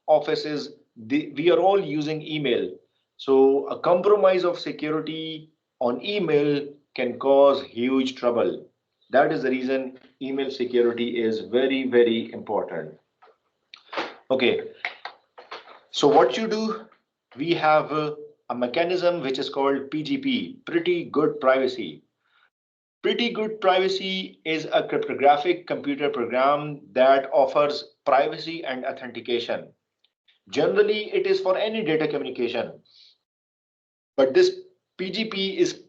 offices. We are all using email. So a compromise of security on email can cause huge trouble. That is the reason email security is very, very important. Okay, so what you do, we have a mechanism which is called PGP, pretty good privacy. Pretty good privacy is a cryptographic computer program that offers privacy and authentication. Generally, it is for any data communication, but this PGP is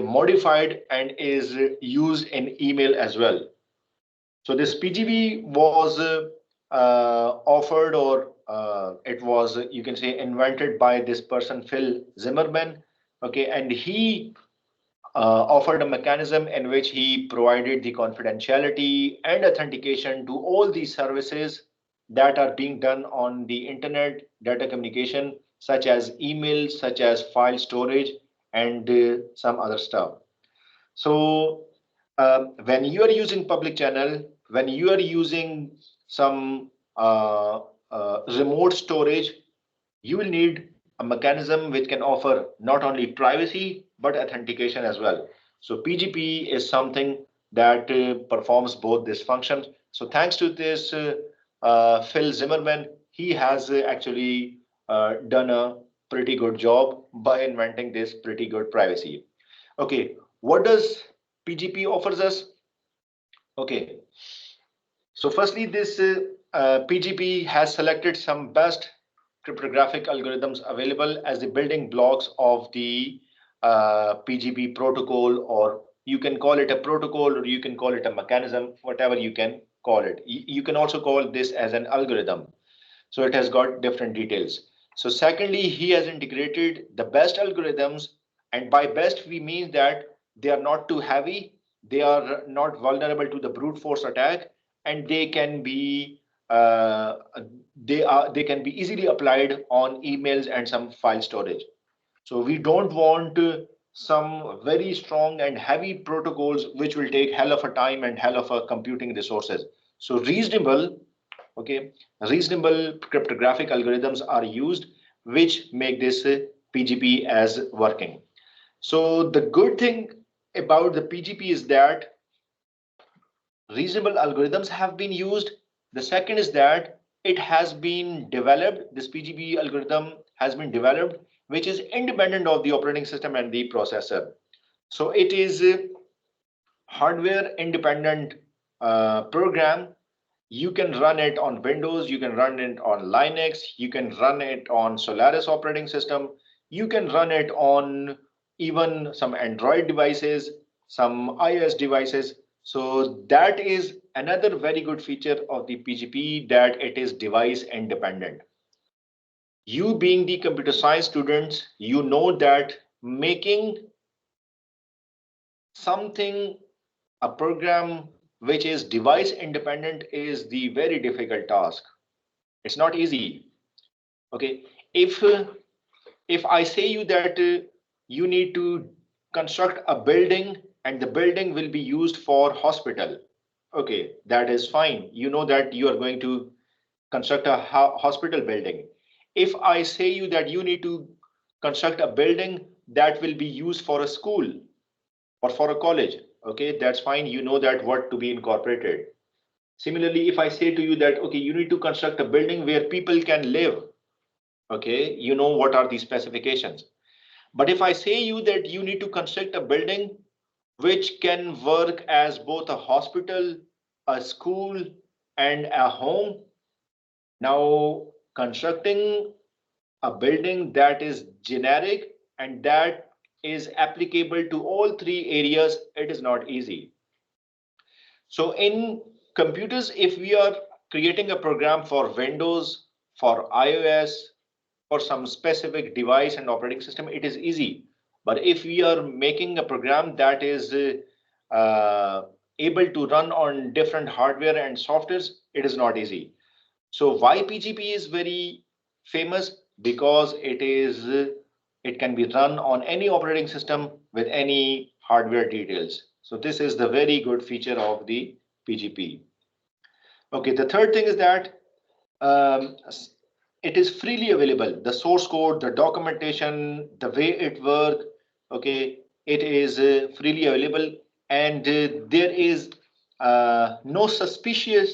modified and is used in email as well. So this PGP was offered, or it was, you can say, invented by this person, Phil Zimmerman. Okay, and he offered a mechanism in which he provided the confidentiality and authentication to all these services that are being done on the internet data communication, such as email, such as file storage, and some other stuff. So when you are using public channel, when you are using some remote storage, you will need a mechanism which can offer not only privacy but authentication as well. So PGP is something that performs both these functions. So thanks to this Phil Zimmerman, he has actually done a pretty good job by inventing this pretty good privacy. Okay, what does PGP offers us? Okay, so firstly, this PGP has selected some best cryptographic algorithms available as the building blocks of the PGP protocol, or you can call it a protocol, or you can call it a mechanism, whatever you can call it. You can also call this as an algorithm. So it has got different details. So secondly, he has integrated the best algorithms, and by best we mean that they are not too heavy, they are not vulnerable to the brute force attack, and they can be they can be easily applied on emails and some file storage. So we don't want some very strong and heavy protocols which will take hell of a time and hell of a computing resources. So reasonable, okay, reasonable cryptographic algorithms are used which make this PGP as working. So the good thing about the PGP is that reasonable algorithms have been used. The second is that it has been developed, this PGP algorithm has been developed, which is independent of the operating system and the processor. So it is a hardware independent program. You can run it on Windows, you can run it on Linux, you can run it on Solaris operating system, you can run it on even some Android devices, some iOS devices. So that is another very good feature of the PGP, that it is device independent. You being the computer science students, you know that making something, a program which is device independent is the very difficult task. It's not easy. Okay, if I say you that you need to construct a building and the building will be used for hospital, okay, that is fine. You know that you are going to construct a hospital building. If I say you that you need to construct a building that will be used for a school or for a college, okay, that's fine. You know that what to be incorporated. Similarly, if I say to you that, okay, you need to construct a building where people can live, okay, you know what are the specifications. But if I say you that you need to construct a building which can work as both a hospital, a school, and a home, now constructing a building that is generic and that is applicable to all three areas, it is not easy. So in computers, if we are creating a program for Windows, for iOS, for some specific device and operating system, it is easy. But if we are making a program that is able to run on different hardware and softwares, it is not easy. So why PGP is very famous? Because it can be run on any operating system with any hardware details. So this is the very good feature of the PGP. Okay, the third thing is that um, it is freely available. The source code, the documentation, the way it works, okay, it is freely available, and there is no suspicion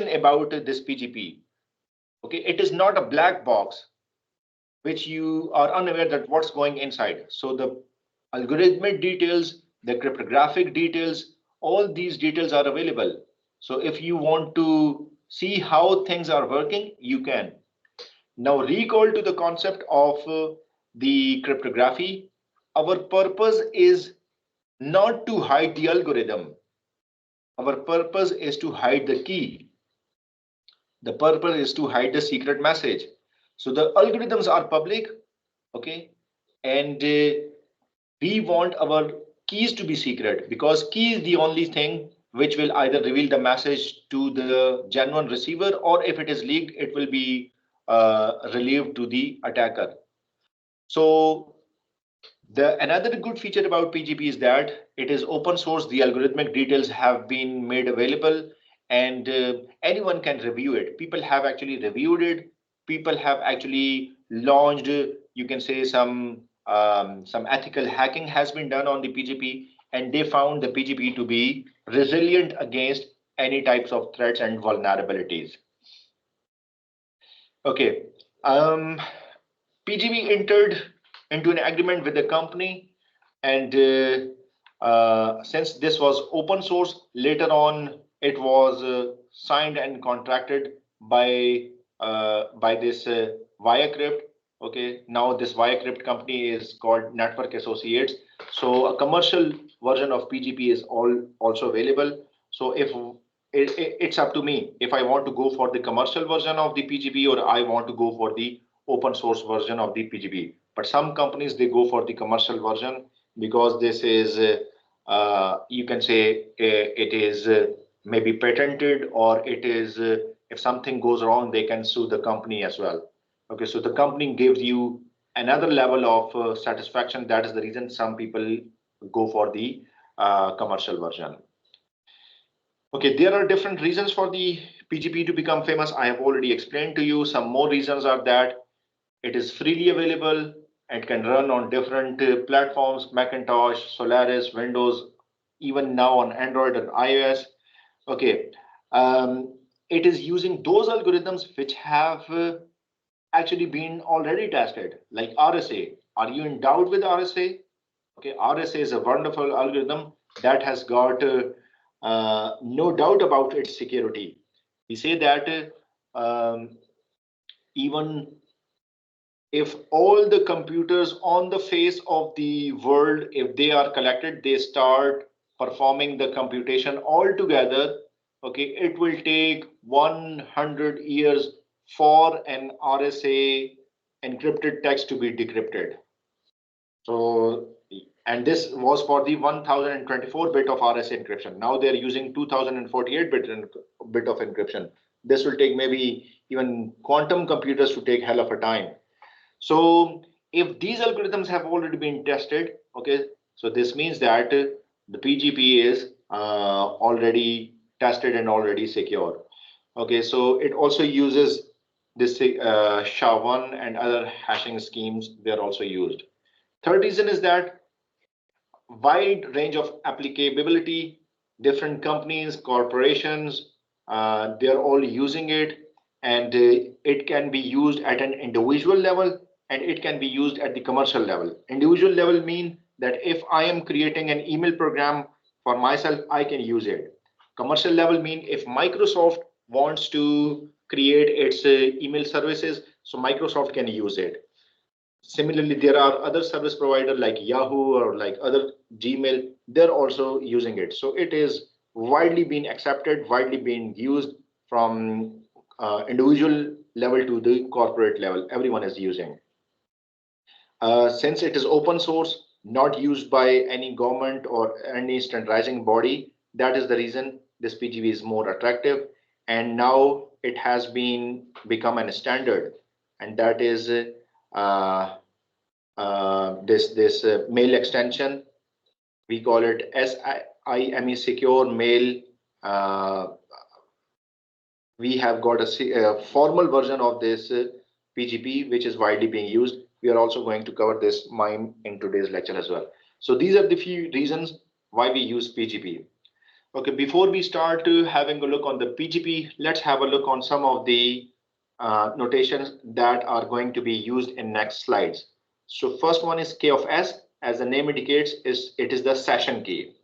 about this PGP. Okay, it is not a black box which you are unaware that what's going inside. So the algorithmic details, the cryptographic details, all these details are available. So if you want to see how things are working, you can. Now recall to the concept of the cryptography. Our purpose is not to hide the algorithm. Our purpose is to hide the key. The purpose is to hide the secret message. So the algorithms are public, okay, and we want our keys to be secret because key is the only thing which will either reveal the message to the genuine receiver, or if it is leaked, it will be relieved to the attacker. So the another good feature about PGP is that it is open source. The algorithmic details have been made available, and anyone can review it. People have actually reviewed it. People have actually launched, you can say, some ethical hacking has been done on the PGP, and they found the PGP to be resilient against any types of threats and vulnerabilities. Okay. PGP entered into an agreement with the company, and since this was open source, later on it was signed and contracted by this Wirecrypt. Okay, now this Wirecrypt company is called Network Associates. So a commercial version of PGP is also available. So if it's up to me if I want to go for the commercial version of the PGP or I want to go for the open source version of the PGP. But some companies they go for the commercial version because this is you can say it is maybe patented, or it is if something goes wrong they can sue the company as well. Okay, so the company gives you another level of satisfaction. That is the reason some people go for the commercial version. Okay, there are different reasons for the PGP to become famous. I have already explained to you. Some more reasons are that it is freely available and can run on different platforms, Macintosh, Solaris, Windows, even now on Android and iOS. Okay, it is using those algorithms which have actually been already tested, like RSA. Are you in doubt with RSA? Okay, RSA is a wonderful algorithm that has got no doubt about its security. We say that even if all the computers on the face of the world, if they are collected, they start performing the computation all together, okay, it will take 100 years for an RSA encrypted text to be decrypted. So And this was for the 1024 bit of RSA encryption. Now they're using 2048 bit of encryption. This will take maybe even quantum computers to take hell of a time. So if these algorithms have already been tested, okay, so this means that the PGP is already tested and already secure. Okay, so it also uses this SHA-1 and other hashing schemes. They're also used. Third reason is that wide range of applicability, different companies, corporations, they're all using it, and it can be used at an individual level and it can be used at the commercial level. Individual level mean that if I am creating an email program for myself, I can use it. Commercial level mean if Microsoft wants to create its email services, so Microsoft can use it. Similarly, there are other service providers like Yahoo or like other Gmail, they're also using it. So it is widely being accepted, widely being used from individual level to the corporate level. Everyone is using. Since it is open source, not used by any government or any standardizing body, that is the reason this PGP is more attractive. And now it has been become a standard, and that is this mail extension. We call it SIME secure mail. We have got a formal version of this PGP, which is widely being used. We are also going to cover this MIME in today's lecture as well. So these are the few reasons why we use PGP. Okay, before we start having a look on the PGP, let's have a look on some of the notations that are going to be used in next slides. So first one is K of S, as the name indicates, it is the session key.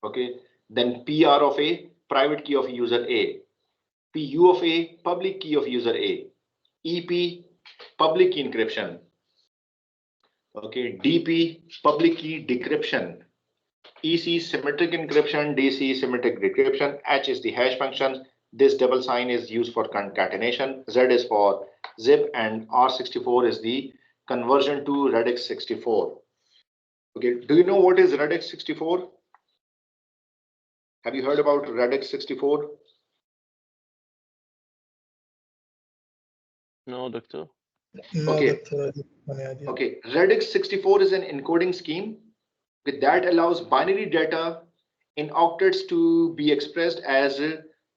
Okay, then PR of A, private key of user A. PU of A, public key of user A. EP, public key encryption. Okay, DP, public key decryption. EC, symmetric encryption. DC, symmetric decryption. H is the hash function. This double sign is used for concatenation. Z is for zip, and R64 is the conversion to radix 64. Okay, do you know what is radix 64? Have you heard about radix 64? No, doctor. No, Okay. Doctor, I don't have any idea. Okay, radix 64 is an encoding scheme that allows binary data in octets to be expressed as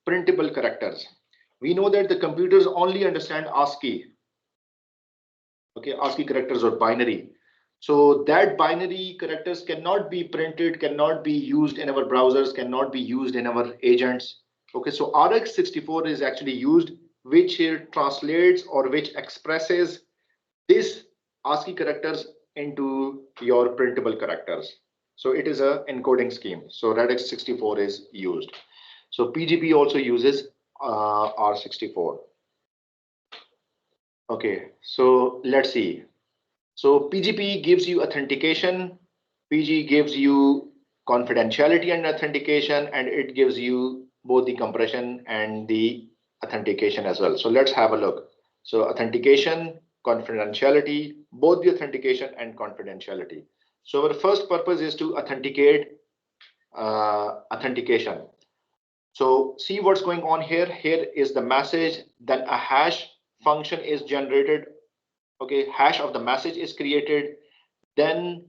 printable characters. We know that the computers only understand ASCII. Okay, ASCII characters or binary. So that binary characters cannot be printed, cannot be used in our browsers, cannot be used in our agents. Okay, so RX64 is actually used, which translates or which expresses this ASCII characters into your printable characters. So it is a encoding scheme. So radix64 is used. So PGP also uses R64. Okay, so let's see. So PGP gives you authentication. PG gives you confidentiality and authentication, and it gives you both the compression and the authentication as well. So let's have a look. So authentication, confidentiality, both the authentication and confidentiality. So our first purpose is to authenticate authentication. So see what's going on here. Here is the message, then a hash function is generated. Okay, hash of the message is created. Then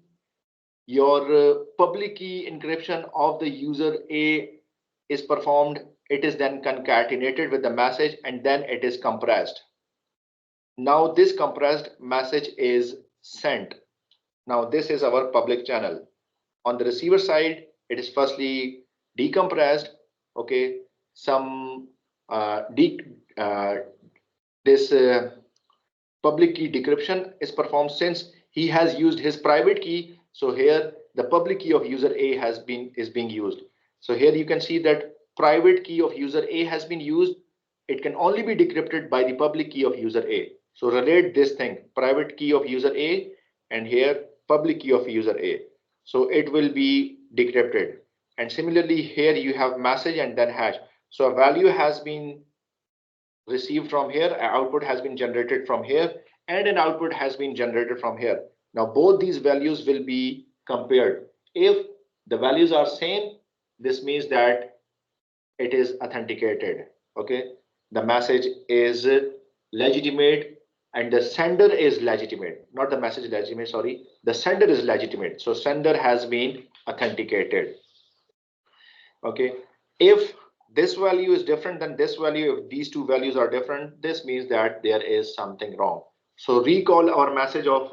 your public key encryption of the user A is performed. It is then concatenated with the message, and then it is compressed. Now this compressed message is sent. Now this is our public channel. On the receiver side, it is firstly decompressed. Okay, some this public key decryption is performed since he has used his private key. So here the public key of user A is being used. So here you can see that private key of user A has been used. It can only be decrypted by the public key of user A. So relate this thing, private key of user A, and here public key of user A. So it will be decrypted. And similarly here you have message and then hash. So a value has been received from here, an output has been generated from here, and an output has been generated from here. Now both these values will be compared. If the values are same, this means that it is authenticated. Okay, the message is legitimate and the sender is legitimate, not the message legitimate, sorry, the sender is legitimate, so sender has been authenticated. Okay, if this value is different than this value, if these two values are different, this means that there is something wrong. So recall our message of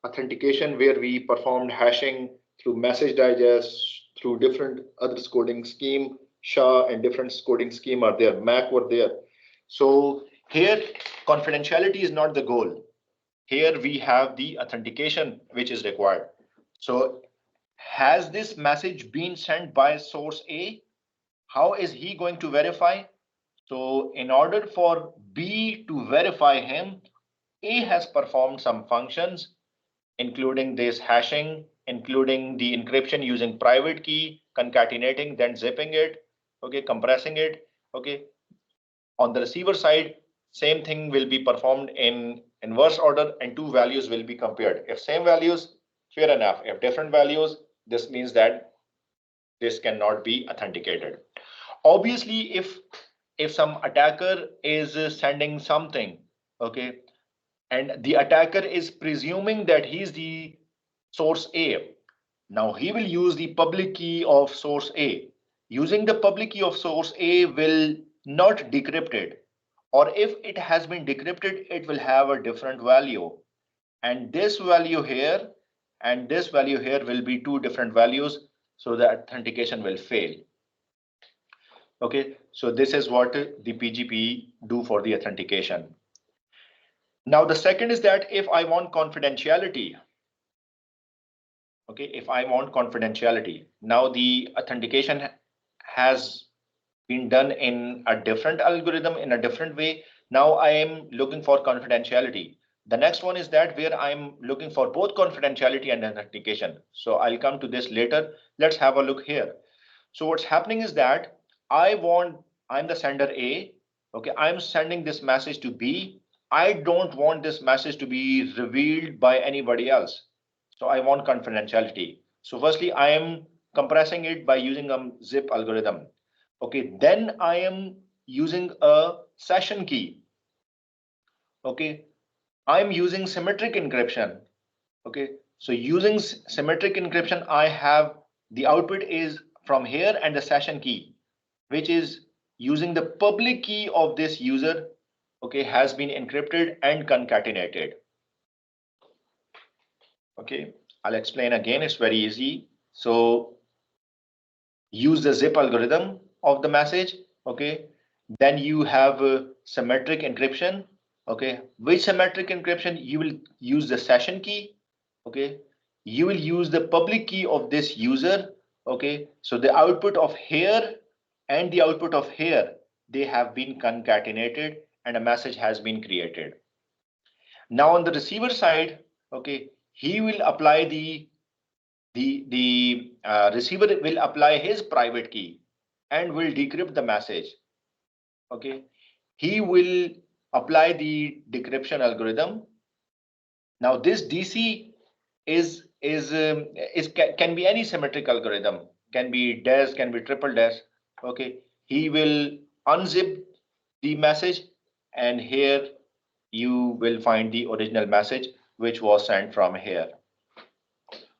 authentication where we performed hashing through message digest, through different other coding scheme, SHA and different coding scheme are there, MAC were there. So here confidentiality is not the goal. Here we have the authentication which is required. So has this message been sent by source A? How is he going to verify? So in order for B to verify him, A has performed some functions, including this hashing, including the encryption using private key, concatenating, then zipping it, okay, compressing it, okay. On the receiver side, same thing will be performed in inverse order and two values will be compared. If same values, fair enough. If different values, this means that this cannot be authenticated. Obviously, if some attacker is sending something, okay, and the attacker is presuming that he's the source A, now he will use the public key of source A. Using the public key of source A will not decrypt it, or if it has been decrypted, it will have a different value, and this value here and this value here will be two different values, so the authentication will fail. Okay, so this is what the PGP do for the authentication. Now the second is that if I want confidentiality, okay, if I want confidentiality, now the authentication has been done in a different algorithm in a different way. Now I am looking for confidentiality. The next one is that where I'm looking for both confidentiality and authentication. So I'll come to this later. Let's have a look here. So what's happening is that I'm the sender A. Okay, I'm sending this message to B. I don't want this message to be revealed by anybody else. So I want confidentiality. So firstly, I am compressing it by using a zip algorithm. Okay, then I am using a session key. Okay, I'm using symmetric encryption. Okay, so using symmetric encryption, I have the output is from here and the session key, which is using the public key of this user, okay, has been encrypted and concatenated. Okay, I'll explain again, it's very easy. So use the zip algorithm of the message, okay, then you have symmetric encryption, okay. Which symmetric encryption? You will use the session key, okay, you will use the public key of this user, okay. So the output of here and the output of here, they have been concatenated and a message has been created. Now on the receiver side, okay, he will apply the receiver will apply his private key and will decrypt the message. Okay, he will apply the decryption algorithm. Now this DC can be any symmetric algorithm, can be dash, can be triple dash. Okay, he will unzip the message, and here you will find the original message which was sent from here.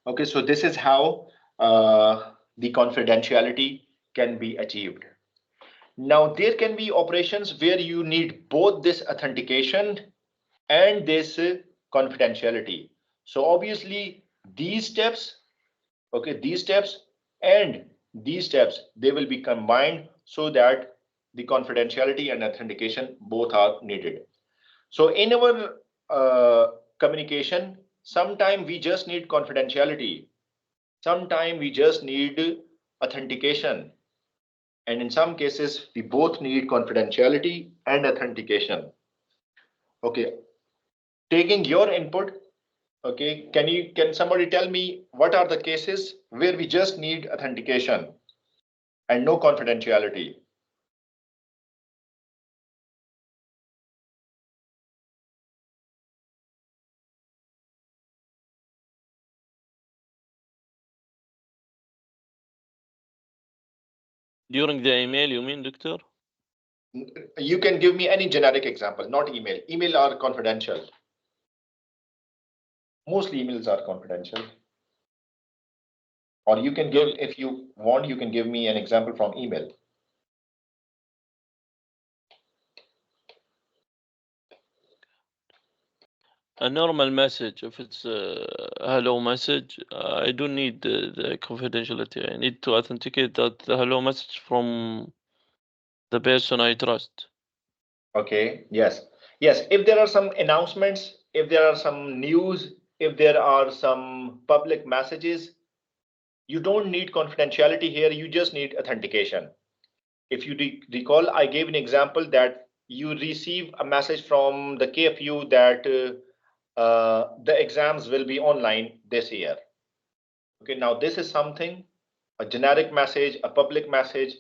Okay, so this is how the confidentiality can be achieved. Now there can be operations where you need both this authentication and this confidentiality. So obviously these steps, okay, these steps and these steps, they will be combined so that the confidentiality and authentication both are needed. So in our communication, sometimes we just need confidentiality, sometimes we just need authentication, and in some cases we both need confidentiality and authentication. Okay, taking your input, okay, can somebody tell me what are the cases where we just need authentication and no confidentiality? During the email, you mean, Doctor? You can give me any generic example, not email. Email are confidential. Mostly emails are confidential. Or you can give, if you want, you can give me an example from email. A normal message, if it's a hello message, I don't need the confidentiality. I need to authenticate that the hello message from the person I trust. Okay, yes. Yes, if there are some announcements, if there are some news, if there are some public messages, you don't need confidentiality here, you just need authentication. If you recall, I gave an example that you receive a message from the KFU that the exams will be online this year. Okay, now this is something, a generic message, a public message,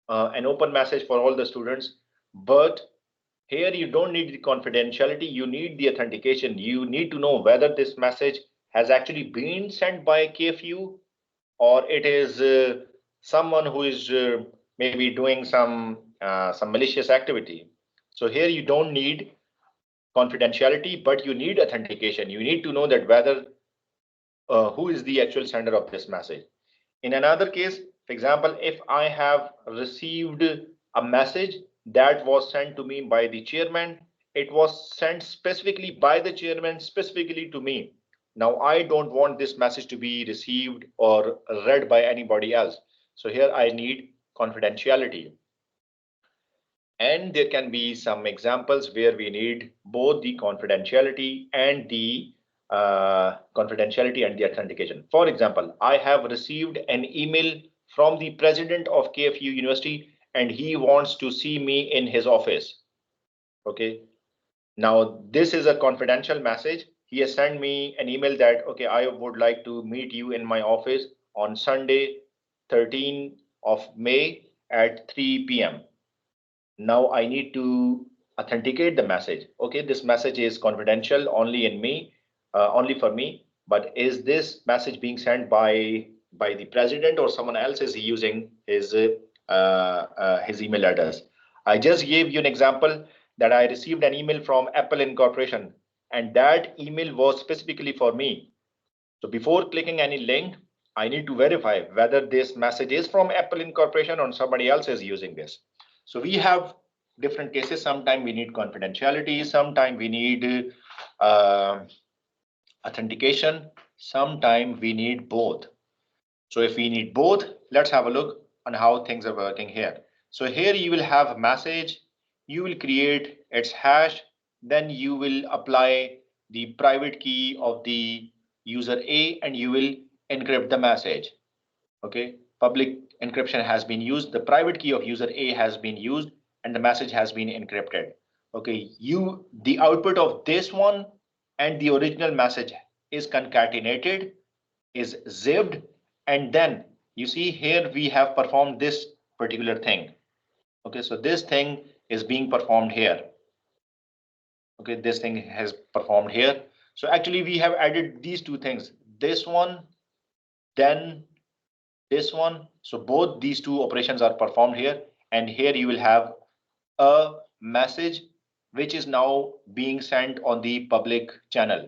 an open message for all the students. But here you don't need the confidentiality, you need the authentication. You need to know whether this message has actually been sent by KFU or it is someone who is maybe doing some malicious activity. So here you don't need confidentiality, but you need authentication. You need to know that whether who is the actual sender of this message. In another case, for example, if I have received a message that was sent to me by the chairman, it was sent specifically by the chairman, specifically to me. Now, I don't want this message to be received or read by anybody else. So here I need confidentiality. And there can be some examples where we need both the confidentiality and the authentication. For example, I have received an email from the president of KFU University and he wants to see me in his office. Okay. Now this is a confidential message. He has sent me an email that, okay, I would like to meet you in my office on Sunday, 13th of May at 3 p.m. Now I need to authenticate the message. Okay, this message is confidential only in me, only for me. But is this message being sent by the president or someone else is using his email address? I just gave you an example that I received an email from Apple Incorporation, and that email was specifically for me. So before clicking any link, I need to verify whether this message is from Apple Incorporation or somebody else is using this. So we have different cases. Sometimes we need confidentiality, sometimes we need authentication, sometimes we need both. So if we need both, let's have a look on how things are working here. So here you will have a message, you will create its hash, then you will apply the private key of the user A and you will encrypt the message. Okay, public encryption has been used, the private key of user A has been used, and the message has been encrypted. Okay, the output of this one and the original message is concatenated, is zipped, and then you see here we have performed this particular thing. Okay, so this thing is being performed here. Okay, this thing has performed here. So actually we have added these two things, this one, then this one. So both these two operations are performed here, and here you will have a message which is now being sent on the public channel.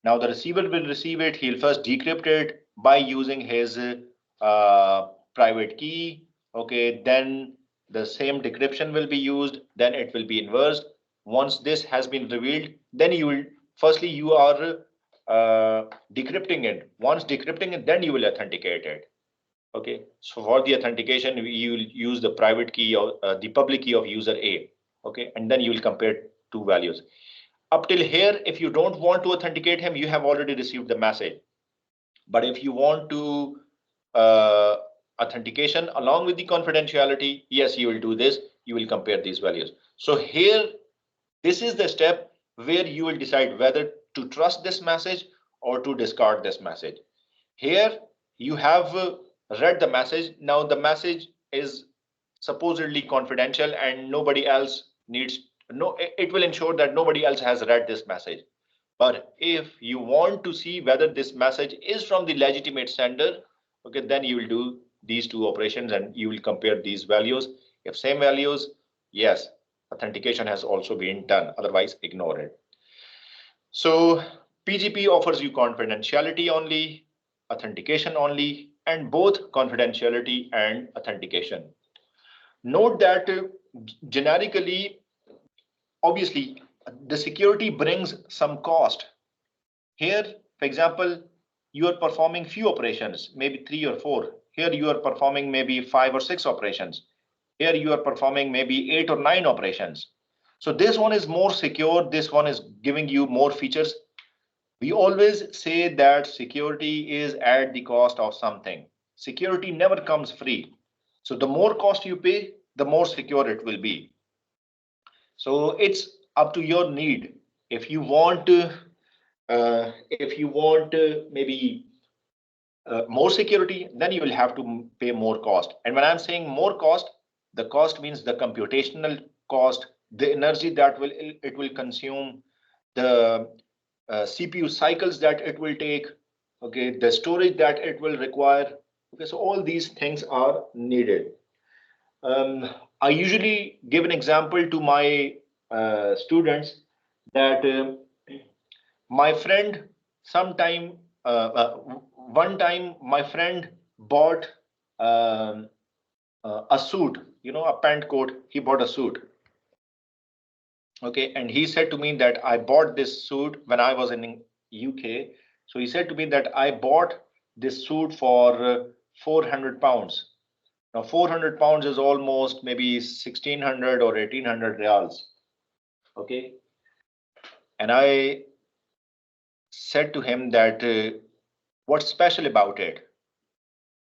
Now the receiver will receive it. He'll first decrypt it by using his private key. Okay, then the same decryption will be used. Then it will be inversed. Once this has been revealed, then you will firstly you are decrypting it. Once decrypting it, then you will authenticate it. Okay, so for the authentication, you will use the private key or the public key of user A. Okay, and then you will compare two values. Up till here, if you don't want to authenticate him, you have already received the message. But if you want to authentication along with the confidentiality, yes, you will do this. You will compare these values. So here, this is the step where you will decide whether to trust this message or to discard this message. Here you have read the message. Now the message is supposedly confidential and nobody else needs, no, it will ensure that nobody else has read this message. But if you want to see whether this message is from the legitimate sender, okay, then you will do these two operations and you will compare these values. If same values, yes, authentication has also been done, otherwise ignore it. So PGP offers you confidentiality only, authentication only, and both confidentiality and authentication. Note that generically, obviously, the security brings some cost. Here, for example, you are performing few operations, maybe 3 or 4. Here you are performing maybe 5 or 6 operations. Here you are performing maybe 8 or 9 operations. So this one is more secure. This one is giving you more features. We always say that security is at the cost of something. Security never comes free. So the more cost you pay, the more secure it will be. So it's up to your need. If you want maybe more security, then you will have to pay more cost. And when I'm saying more cost, the cost means the computational cost, the energy that it will consume, the CPU cycles that it will take, okay, the storage that it will require. Okay, so all these things are needed. I usually give an example to my students that my friend sometime one time my friend bought um, a suit, a pant coat. He bought a suit. Okay, and he said to me that I bought this suit when I was in UK. So he said to me that I bought this suit for 400 pounds. Now 400 pounds is almost maybe 1600 or 1800 reals. Okay, and I said to him that what's special about it?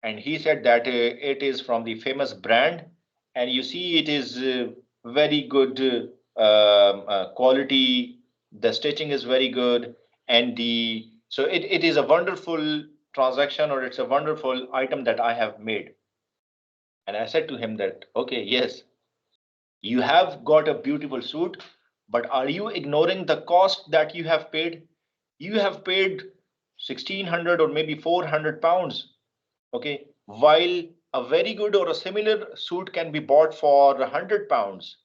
And he said that it is from the famous brand, and you see it is very good quality. The stitching is very good, and so it is a wonderful transaction, or it's a wonderful item that I have made. And I said to him that, okay, yes, you have got a beautiful suit, but are you ignoring the cost that you have paid? You have paid 1600 or maybe 400 pounds. Okay, while a very good or a similar suit can be bought for 100 pounds.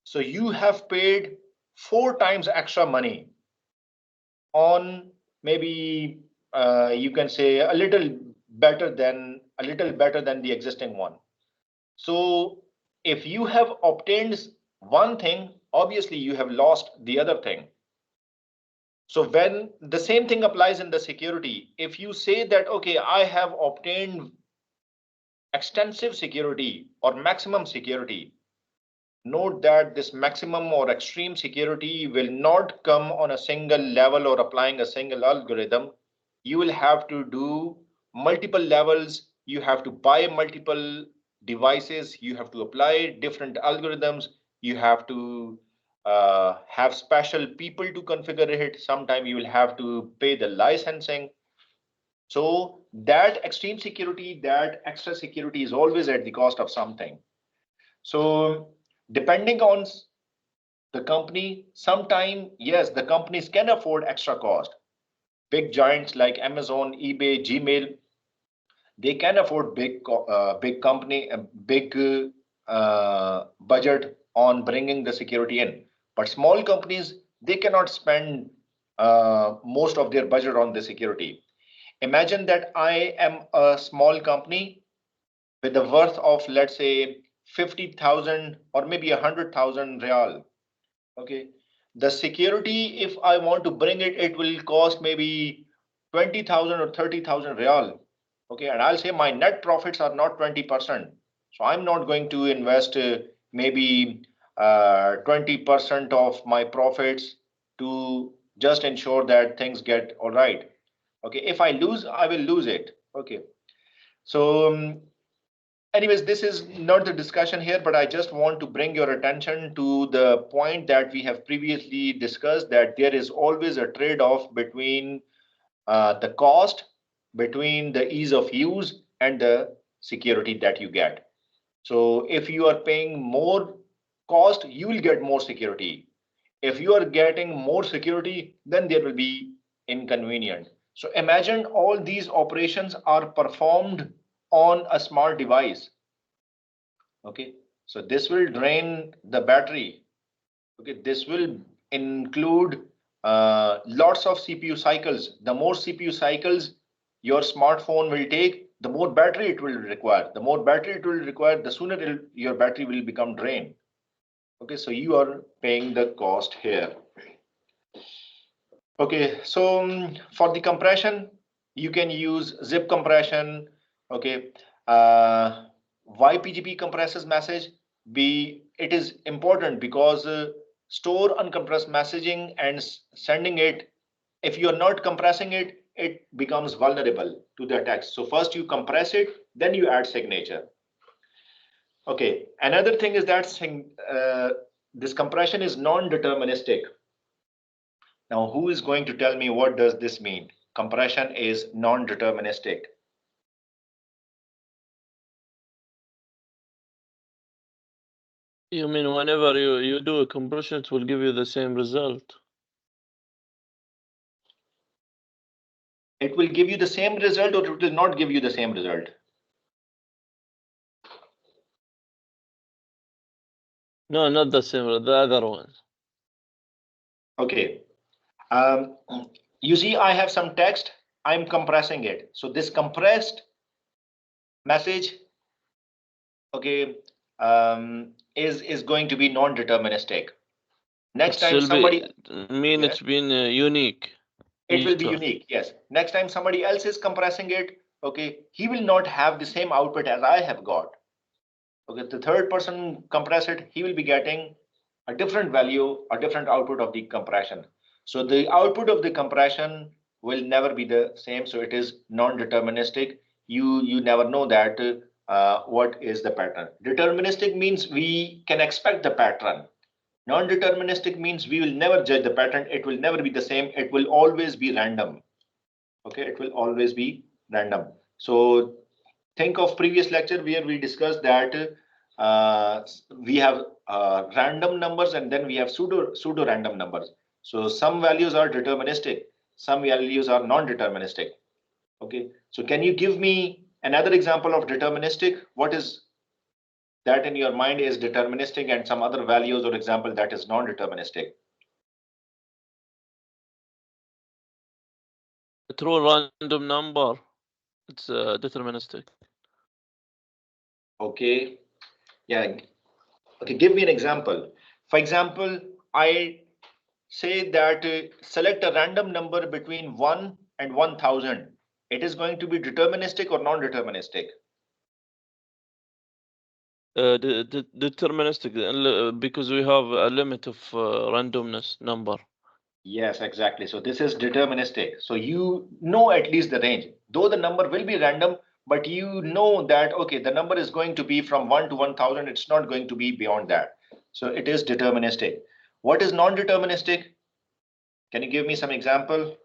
So you have paid 4 times extra money on maybe you can say a little better than the existing one. So if you have obtained one thing, obviously you have lost the other thing. So when the same thing applies in the security, if you say that, okay, I have obtained extensive security or maximum security, note that this maximum or extreme security will not come on a single level or applying a single algorithm. You will have to do multiple levels. You have to buy multiple devices. You have to apply different algorithms. You have to have special people to configure it. Sometimes you will have to pay the licensing. So that extreme security, that extra security is always at the cost of something. So depending on the company, sometime, yes, the companies can afford extra cost. Big giants like Amazon, eBay, Gmail, they can afford big company, a big budget on bringing the security in. But small companies, they cannot spend most of their budget on the security. Imagine that I am a small company with the worth of, let's say, 50,000 or maybe 100,000 real. Okay, the security, if I want to bring it, it will cost maybe 20,000 or 30,000 real. Okay, and I'll say my net profits are not 20%. So I'm not going to invest maybe 20% of my profits to just ensure that things get all right. Okay, if I lose, I will lose it. Okay, so anyways, this is not the discussion here, but I just want to bring your attention to the point that we have previously discussed, that there is always a trade-off between the cost, between the ease of use and the security that you get. So if you are paying more cost, you will get more security. If you are getting more security, then there will be inconvenient. So imagine all these operations are performed on a smart device. Okay, so this will drain the battery. Okay, this will include lots of CPU cycles. The more CPU cycles your smartphone will take, the more battery it will require. The more battery it will require, the sooner your battery will become drained. Okay, so you are paying the cost here. Okay, so for the compression, you can use zip compression. Okay, why PGP compresses message? It is important because store uncompressed messaging and sending it. If you are not compressing it, it becomes vulnerable to the attacks. So first you compress it, then you add signature. Okay, another thing is that this compression is non-deterministic. Now, who is going to tell me what does this mean? Compression is non-deterministic. You mean whenever you do a compression, it will give you the same result? It will give you the same result or it will not give you the same result? No, not the same, the other one. Okay. You see, I have some text. I'm compressing it. So this compressed message, okay, is going to be non-deterministic. Next time somebody it's been unique. It will be unique, yes. Next time somebody else is compressing it, okay, he will not have the same output as I have got. Okay, the third person compress it, he will be getting a different value, a different output of the compression. So the output of the compression will never be the same. So it is non-deterministic. You never know that what is the pattern. Deterministic means we can expect the pattern. Non-deterministic means we will never judge the pattern. It will never be the same. It will always be random. Okay, it will always be random. So think of previous lecture where we discussed that we have random numbers and then we have pseudo random numbers. So some values are deterministic, some values are non-deterministic. Okay, so can you give me another example of deterministic? What is that in your mind is deterministic and some other values or example that is non-deterministic? A true random number, it's deterministic. Okay, yeah. Okay, give me an example. For example, I say that select a random number between 1 and 1000. It is going to be deterministic or non-deterministic? Deterministic, because we have a limit of randomness number. Yes, exactly. So this is deterministic. So you know at least the range, though the number will be random, but you know that, okay, the number is going to be from 1 to 1000. It's not going to be beyond that. So it is deterministic. What is non-deterministic? Can you give me some example?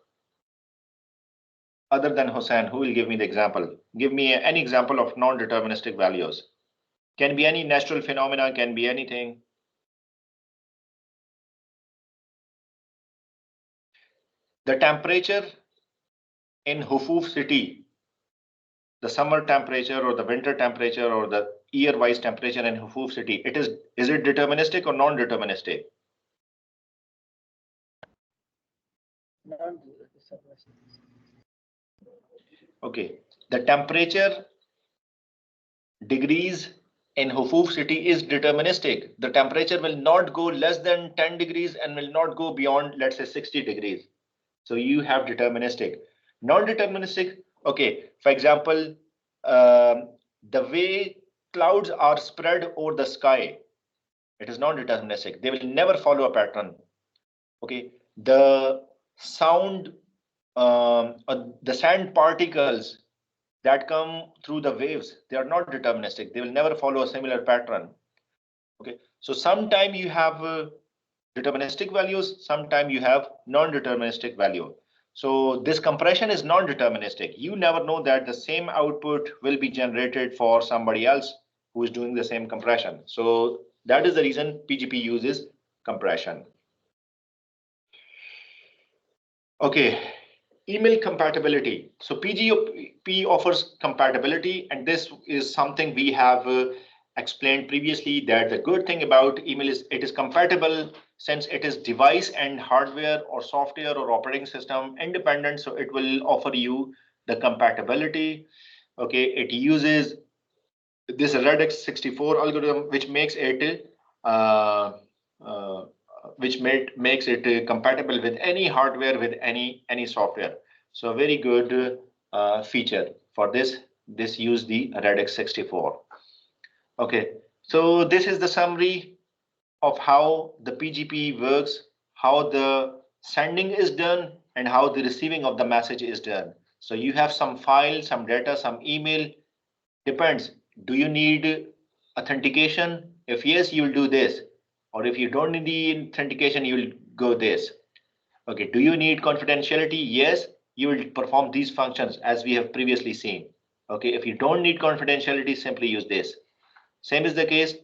Other than Hussein, who will give me the example? Give me any example of non-deterministic values. Can be any natural phenomena, can be anything. The temperature in Hufuf city, the summer temperature or the winter temperature or the year-wise temperature in Hufuf city, is it deterministic or non-deterministic? Okay, the temperature degrees in Hufuf city is deterministic. The temperature will not go less than 10 degrees and will not go beyond, let's say, 60 degrees. So you have deterministic. Non-deterministic, okay, for example, the way clouds are spread over the sky, it is non-deterministic. They will never follow a pattern. Okay, the sound, the sand particles that come through the waves, they are not deterministic. They will never follow a similar pattern. Okay, so sometime you have deterministic values, sometime you have non-deterministic value. So this compression is non-deterministic. You never know that the same output will be generated for somebody else who is doing the same compression. So that is the reason PGP uses compression. Okay, email compatibility. So PGP offers compatibility, and this is something we have explained previously, that the good thing about email is it is compatible since it is device and hardware or software or operating system independent. So it will offer you the compatibility. Okay, it uses this Radix 64 algorithm, which makes it uh, uh, makes it compatible with any hardware, with any software. So very good feature for this. This use the Radix 64. Okay, so this is the summary of how the PGP works, how the sending is done, and how the receiving of the message is done. So you have some file, some data, some email. Depends. Do you need authentication? If yes, you will do this. Or if you don't need the authentication, you will go this. Okay. Do you need confidentiality? Yes, you will perform these functions as we have previously seen. Okay. If you don't need confidentiality, simply use this. Same is the case.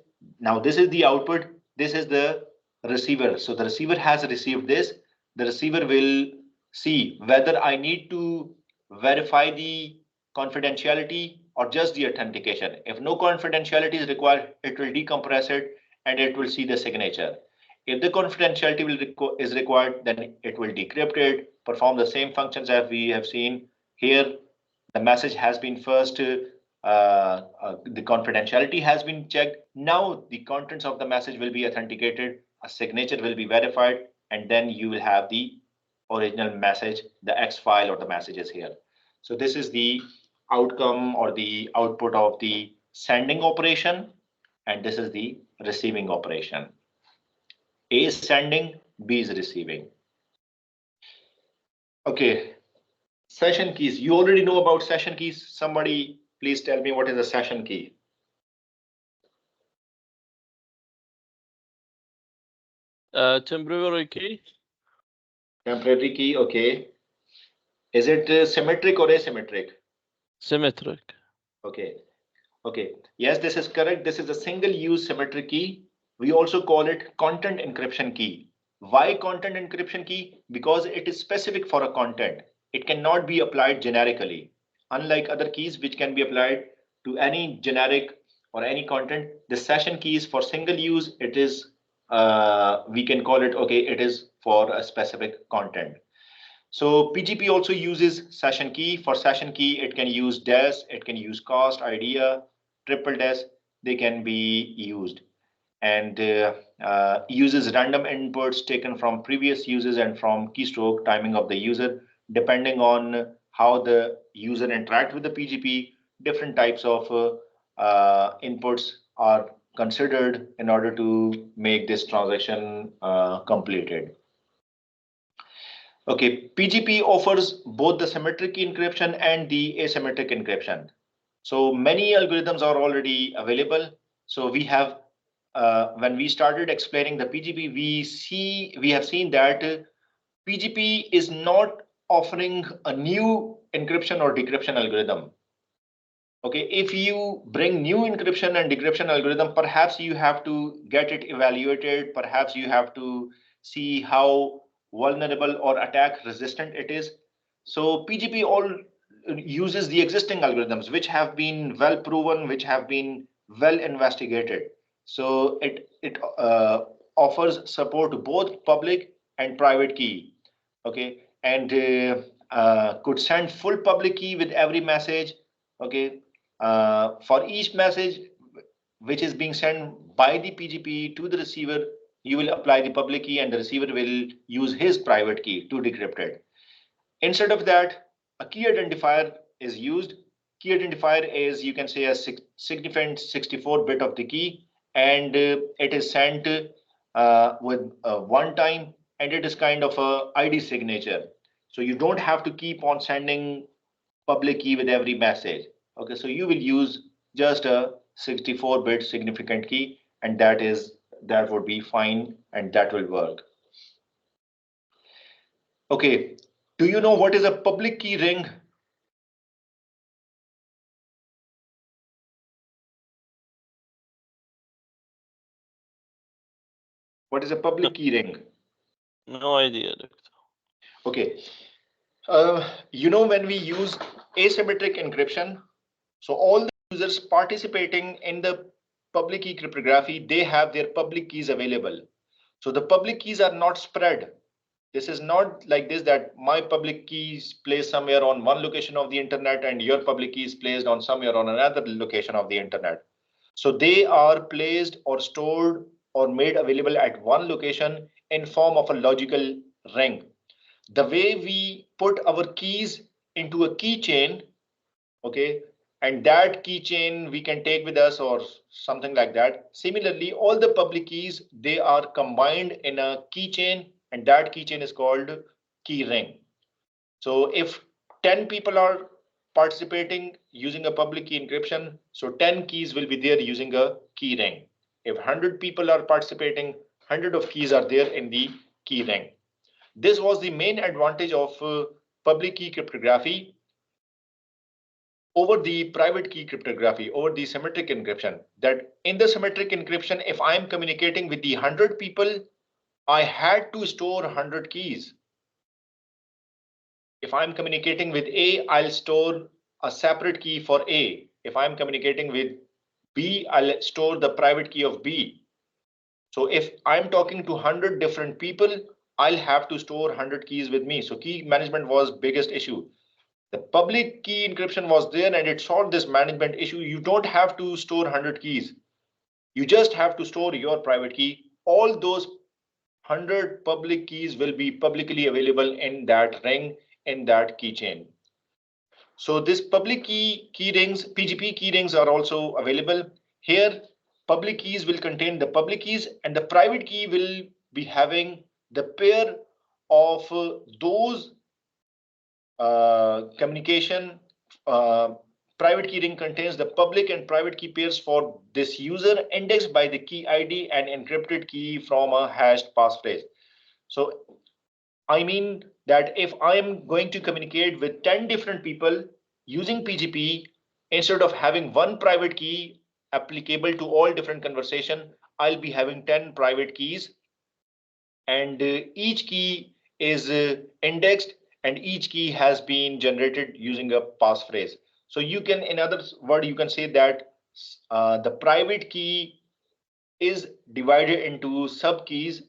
Now this is the output. This is the receiver. So the receiver has received this. The receiver will see whether I need to verify the confidentiality or just the authentication. If no confidentiality is required, it will decompress it and it will see the signature. If the confidentiality is required, then it will decrypt it, perform the same functions as we have seen here. The message has been first, the confidentiality has been checked. Now the contents of the message will be authenticated, a signature will be verified, and then you will have the original message, the X file or the messages here. So this is the outcome or the output of the sending operation, and this is the receiving operation. A is sending, B is receiving. Okay, session keys. You already know about session keys. Somebody please tell me what is a session key. Temporary key. Temporary key, okay. Is it symmetric or asymmetric? Symmetric. Okay, okay. Yes, this is correct. This is a single use symmetric key. We also call it content encryption key. Why content encryption key? Because it is specific for a content. It cannot be applied generically. Unlike other keys which can be applied to any generic or any content, the session key is for single use. It is, we can call it, okay, it is for a specific content. So PGP also uses session key. For session key, it can use DES, it can use cost, idea, triple DES, they can be used. And uses random inputs taken from previous uses and from keystroke timing of the user. Depending on how the user interact with the PGP, different types of inputs are considered in order to make this transaction completed. Okay, PGP offers both the symmetric key encryption and the asymmetric encryption. So many algorithms are already available. So we have, when we started explaining the PGP, we have seen that PGP is not offering a new encryption or decryption algorithm. Okay, if you bring new encryption and decryption algorithm, perhaps you have to get it evaluated. Perhaps you have to see how vulnerable or attack resistant it is. So PGP all uses the existing algorithms, which have been well proven, which have been well investigated. So it offers support to both public and private key. Okay, and could send full public key with every message. Okay, for each message which is being sent by the PGP to the receiver, you will apply the public key and the receiver will use his private key to decrypt it. Instead of that, a key identifier is used. Key identifier is, you can say, a significant 64 bit of the key, and it is sent with one time, and it is kind of a ID signature. So you don't have to keep on sending public key with every message. Okay, so you will use just a 64-bit significant key, and that would be fine, and that will work. Okay, do you know what is a public key ring? What is a public key ring? No idea, doctor. Okay, When we use asymmetric encryption, so all the users participating in the public key cryptography, they have their public keys available. So the public keys are not spread. This is not like this, that my public key is placed somewhere on one location of the internet and your public key is placed on somewhere on another location of the internet. So they are placed or stored or made available at one location in form of a logical ring. The way we put our keys into a keychain, okay, and that keychain we can take with us or something like that. Similarly, all the public keys, they are combined in a keychain, and that keychain is called key ring. So if 10 people are participating using a public key encryption, so 10 keys will be there using a key ring. If 100 people are participating, 100 of keys are there in the key ring. This was the main advantage of public key cryptography over the private key cryptography, over the symmetric encryption. That in the symmetric encryption, if I'm communicating with the 100 people, I had to store 100 keys. If I'm communicating with A, I'll store a separate key for A. If I'm communicating with B, I'll store the private key of B. So if I'm talking to 100 different people, I'll have to store 100 keys with me. So key management was biggest issue. The public key encryption was there and it solved this management issue. You don't have to store 100 keys. You just have to store your private key. All those 100 public keys will be publicly available in that ring, in that keychain. So this public key rings, PGP key rings are also available. Here, public keys will contain the public keys and the private key will be having the pair of those communication. Private key ring contains the public and private key pairs for this user indexed by the key ID and encrypted key from a hashed passphrase. So I mean that if I am going to communicate with 10 different people using PGP, instead of having one private key applicable to all different conversation, I'll be having 10 private keys, and each key is indexed and each key has been generated using a passphrase. So you can, in other words, you can say that the private key is divided into sub keys.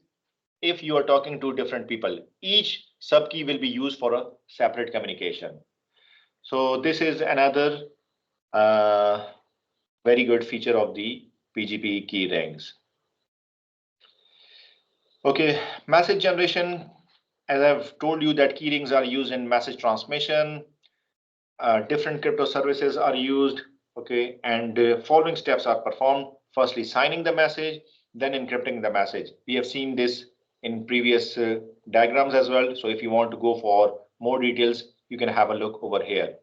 If you are talking to different people, each sub key will be used for a separate communication. So this is another very good feature of the PGP key rings. Okay, message generation. As I've told you that key rings are used in message transmission. Different crypto services are used. Okay, and following steps are performed. Firstly, signing the message, then encrypting the message. We have seen this in previous diagrams as well. So if you want to go for more details, you can have a look over here.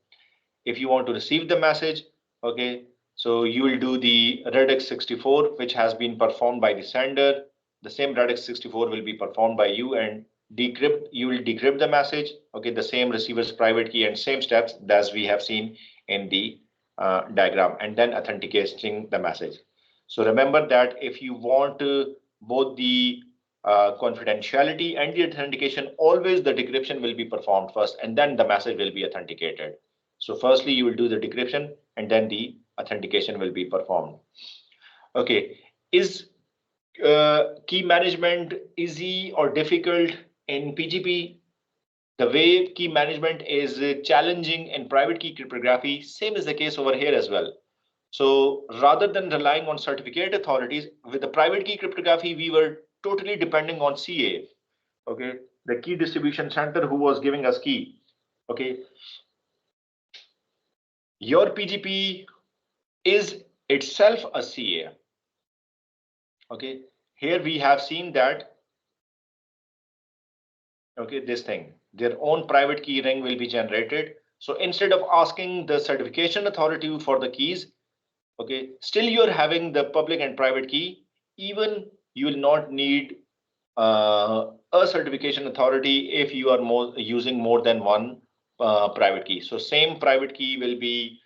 If you want to receive the message, okay, so you will do the regex 64, which has been performed by the sender. The same regex 64 will be performed by you, and decrypt, you will decrypt the message. Okay, the same receiver's private key and same steps as we have seen in the diagram, and then authenticating the message. So remember that if you want both the confidentiality and the authentication, always the decryption will be performed first, and then the message will be authenticated. So firstly, you will do the decryption and then the authentication will be performed. Okay, is key management easy or difficult in PGP? The way key management is challenging in private key cryptography, same is the case over here as well. So rather than relying on certificate authorities, with the private key cryptography, we were totally depending on CA. Okay, the key distribution center who was giving us key. Okay, your PGP is itself a CA. Okay, here we have seen that, okay, this thing, their own private key ring will be generated. So instead of asking the certification authority for the keys, okay, still you're having the public and private key. Even you will not need a certification authority if you are using more than one private key. So same private key will be,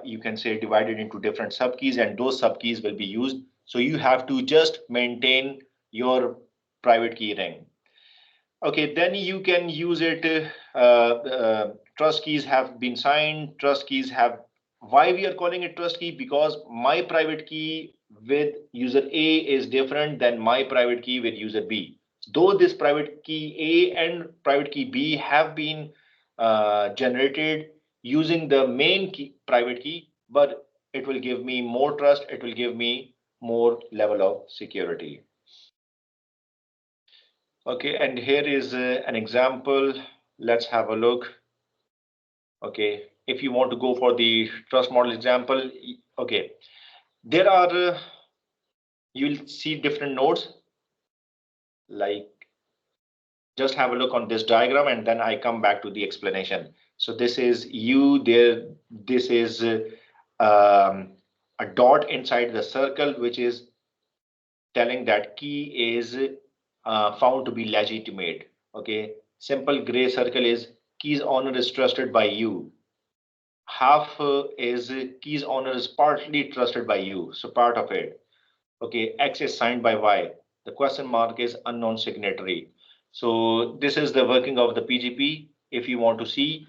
you can say, divided into different sub keys, and those sub keys will be used. So you have to just maintain your private key ring. Okay, then you can use it. Trust keys have been signed. Trust keys have. Why we are calling it trust key? Because my private key with user A is different than my private key with user B. Though this private key A and private key B have been generated using the main key, private key, but it will give me more trust. It will give me more level of security. Okay, and here is an example. Let's have a look. Okay, if you want to go for the trust model example, okay, there are, you'll see different nodes. Like, just have a look on this diagram and then I come back to the explanation. So this is you there, this is a dot inside the circle, which is telling that key is found to be legitimate. Okay, simple gray circle is keys owner is trusted by you. Half is keys owner is partly trusted by you, so part of it. Okay, X is signed by Y. The question mark is unknown signatory. So this is the working of the PGP. If you want to see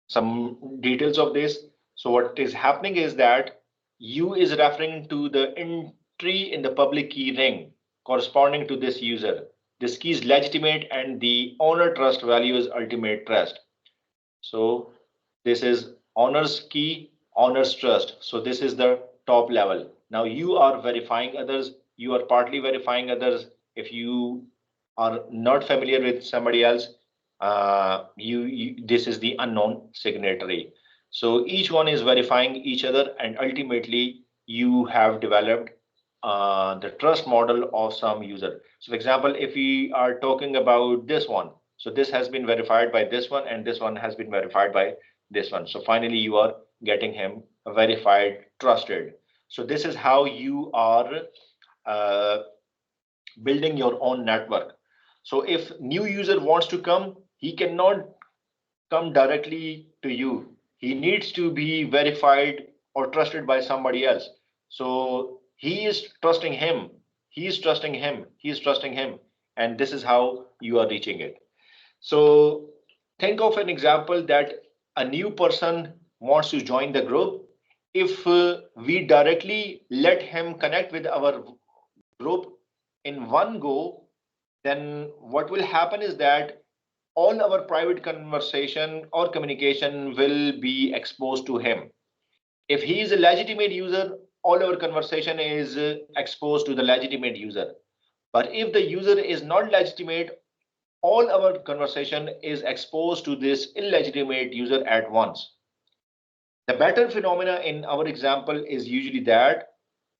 some details of this, so what is happening is that U is referring to the entry in the public key ring corresponding to this user. This key is legitimate and the owner trust value is ultimate trust. So this is owner's key, owner's trust. So this is the top level. Now you are verifying others. You are partly verifying others. If you are not familiar with somebody else, this is the unknown signatory. So each one is verifying each other, and ultimately you have developed the trust model of some user. So for example, if we are talking about this one, so this has been verified by this one, and this one has been verified by this one. So finally, you are getting him verified, trusted. So this is how you are uh, building your own network. So if new user wants to come, he cannot come directly to you. He needs to be verified or trusted by somebody else. So he is trusting him. He is trusting him. He is trusting him. And this is how you are reaching it. So think of an example that a new person wants to join the group. If we directly let him connect with our group in one go, then what will happen is that all our private conversation or communication will be exposed to him. If he is a legitimate user, all our conversation is exposed to the legitimate user. But if the user is not legitimate, all our conversation is exposed to this illegitimate user at once. The better phenomena in our example is usually that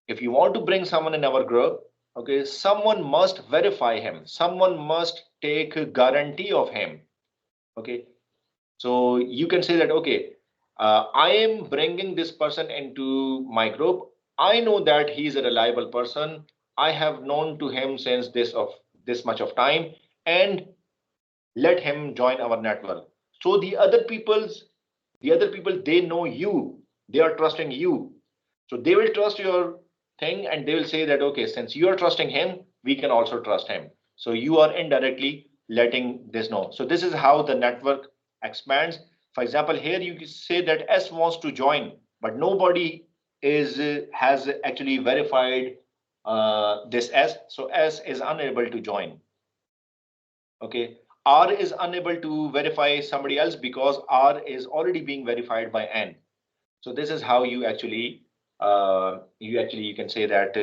if you want to bring someone in our group, okay, someone must verify him. Someone must take a guarantee of him. Okay, so you can say that, okay, I am bringing this person into my group. I know that he is a reliable person. I have known to him since this much of time, and let him join our network. So the other people, they know you, they are trusting you. So they will trust your thing and they will say that, okay, since you are trusting him, we can also trust him. So you are indirectly letting this know. So this is how the network expands. For example, here you say that S wants to join, but nobody is has actually verified this S. So S is unable to join. Okay, R is unable to verify somebody else because R is already being verified by N. So this is how you can say that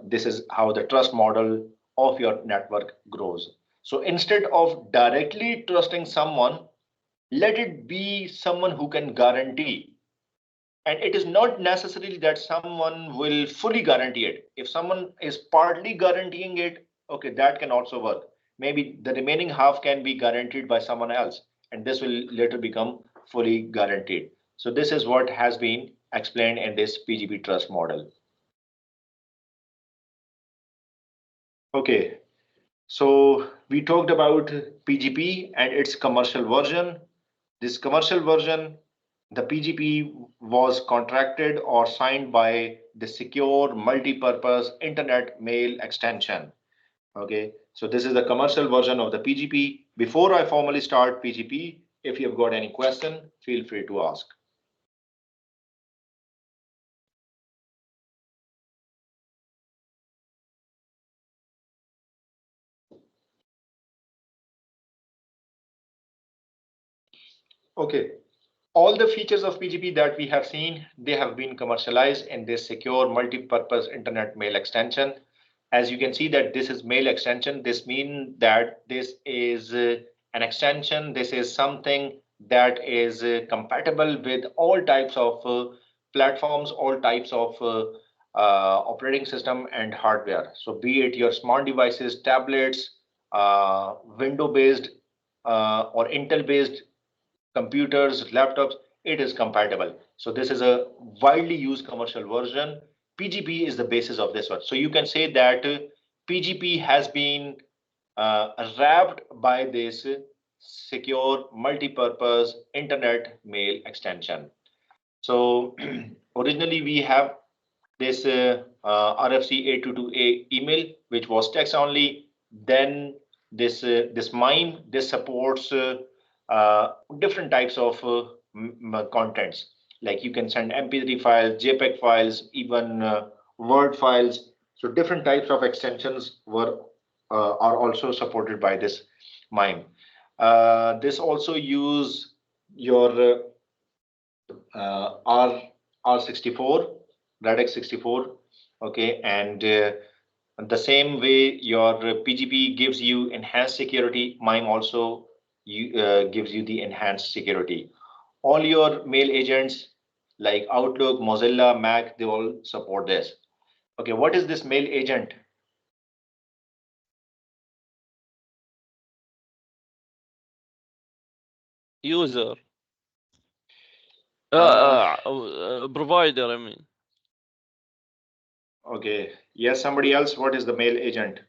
this is how the trust model of your network grows. So instead of directly trusting someone, let it be someone who can guarantee. And it is not necessarily that someone will fully guarantee it. If someone is partly guaranteeing it, okay, that can also work. Maybe the remaining half can be guaranteed by someone else, and this will later become fully guaranteed. So this is what has been explained in this PGP trust model. Okay, so we talked about PGP and its commercial version. This commercial version, the PGP was contracted or signed by the secure multi-purpose internet mail extension. Okay, so this is the commercial version of the PGP. Before I formally start PGP, if you've got any question, feel free to ask. Okay, all the features of PGP that we have seen, they have been commercialized in this secure multi-purpose internet mail extension. As you can see that this is mail extension, this means that this is an extension, this is something that is compatible with all types of platforms, all types of operating system and hardware. So be it your smart devices, tablets, Windows-based or Intel-based computers, laptops, it is compatible. So this is a widely used commercial version. PGP is the basis of this one. So you can say that PGP has been wrapped by this secure multi-purpose internet mail extension. So originally we have this RFC 822A email, which was text only. Then this MIME, this supports different types of contents. Like you can send MP3 files, JPEG files, even Word files. So different types of extensions are also supported by this MIME. This also use your R64, Radix 64, okay, and the same way your PGP gives you enhanced security, MIME also gives you the enhanced security. All your mail agents like Outlook, Mozilla, Mac, they all support this. Okay, what is this mail agent? User. Uh, Provider, I mean. Okay, yes, somebody else, what is the mail agent?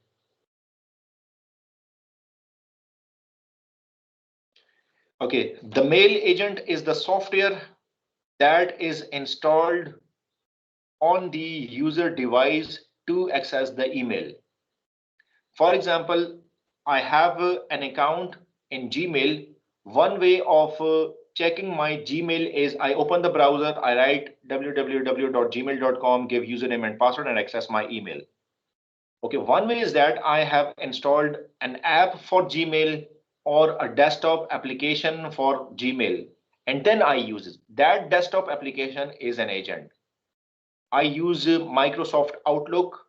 Okay, the mail agent is the software that is installed on the user device to access the email. For example, I have an account in Gmail. One way of checking my Gmail is I open the browser, I write www.gmail.com, give username and password and access my email. Okay, one way is that I have installed an app for Gmail or a desktop application for Gmail, and then I use it. That desktop application is an agent. I use Microsoft Outlook.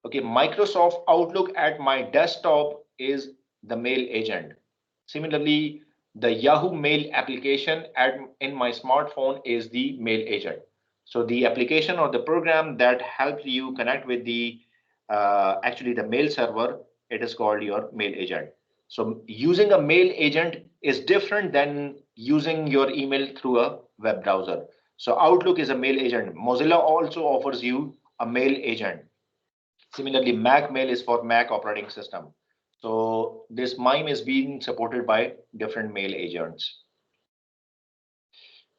Okay, Microsoft Outlook at my desktop is the mail agent. Similarly, the Yahoo Mail application in my smartphone is the mail agent. So the application or the program that helps you connect with the actually the mail server, it is called your mail agent. So using a mail agent is different than using your email through a web browser. So Outlook is a mail agent. Mozilla also offers you a mail agent. Similarly, Mac Mail is for Mac operating system. So this MIME is being supported by different mail agents.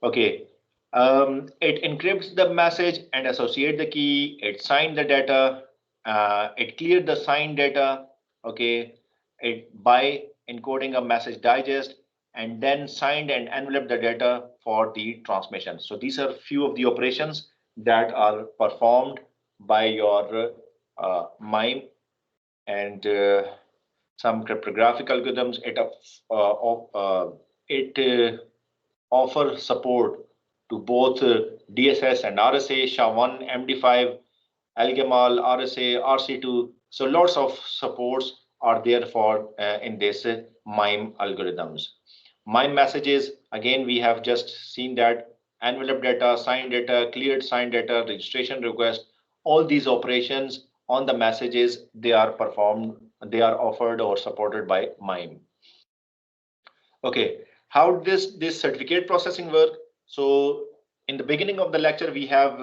Okay, it encrypts the message and associate the key. It signed the data. It cleared the signed data. Okay, it by encoding a message digest and then signed and enveloped the data for the transmission. So these are few of the operations that are performed by your MIME and some cryptographic algorithms. It offer support to both DSS and RSA, SHA-1, MD5, Algemal, RSA, RC2. So lots of supports are there for in this MIME algorithms. MIME messages, again, we have just seen that envelope data, signed data, cleared signed data, registration request, all these operations on the messages, they are performed, they are offered or supported by MIME. Okay, how does this certificate processing work? So in the beginning of the lecture, we have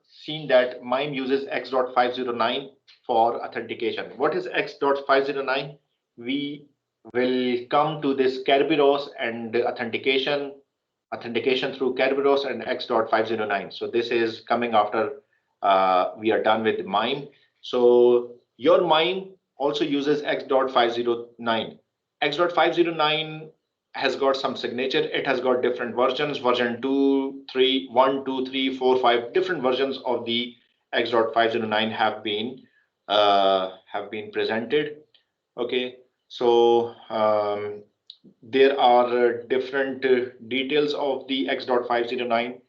seen that MIME uses X.509 for authentication. What is X.509? We will come to this Kerberos and authentication through Kerberos and X.509. So this is coming after we are done with MIME. So your MIME also uses X.509. X.509 has got some signature. It has got different versions, version 2, 3, 1, 2, 3, 4, 5, different versions of the X.509 have been presented. Okay, so there are different details of the X.509.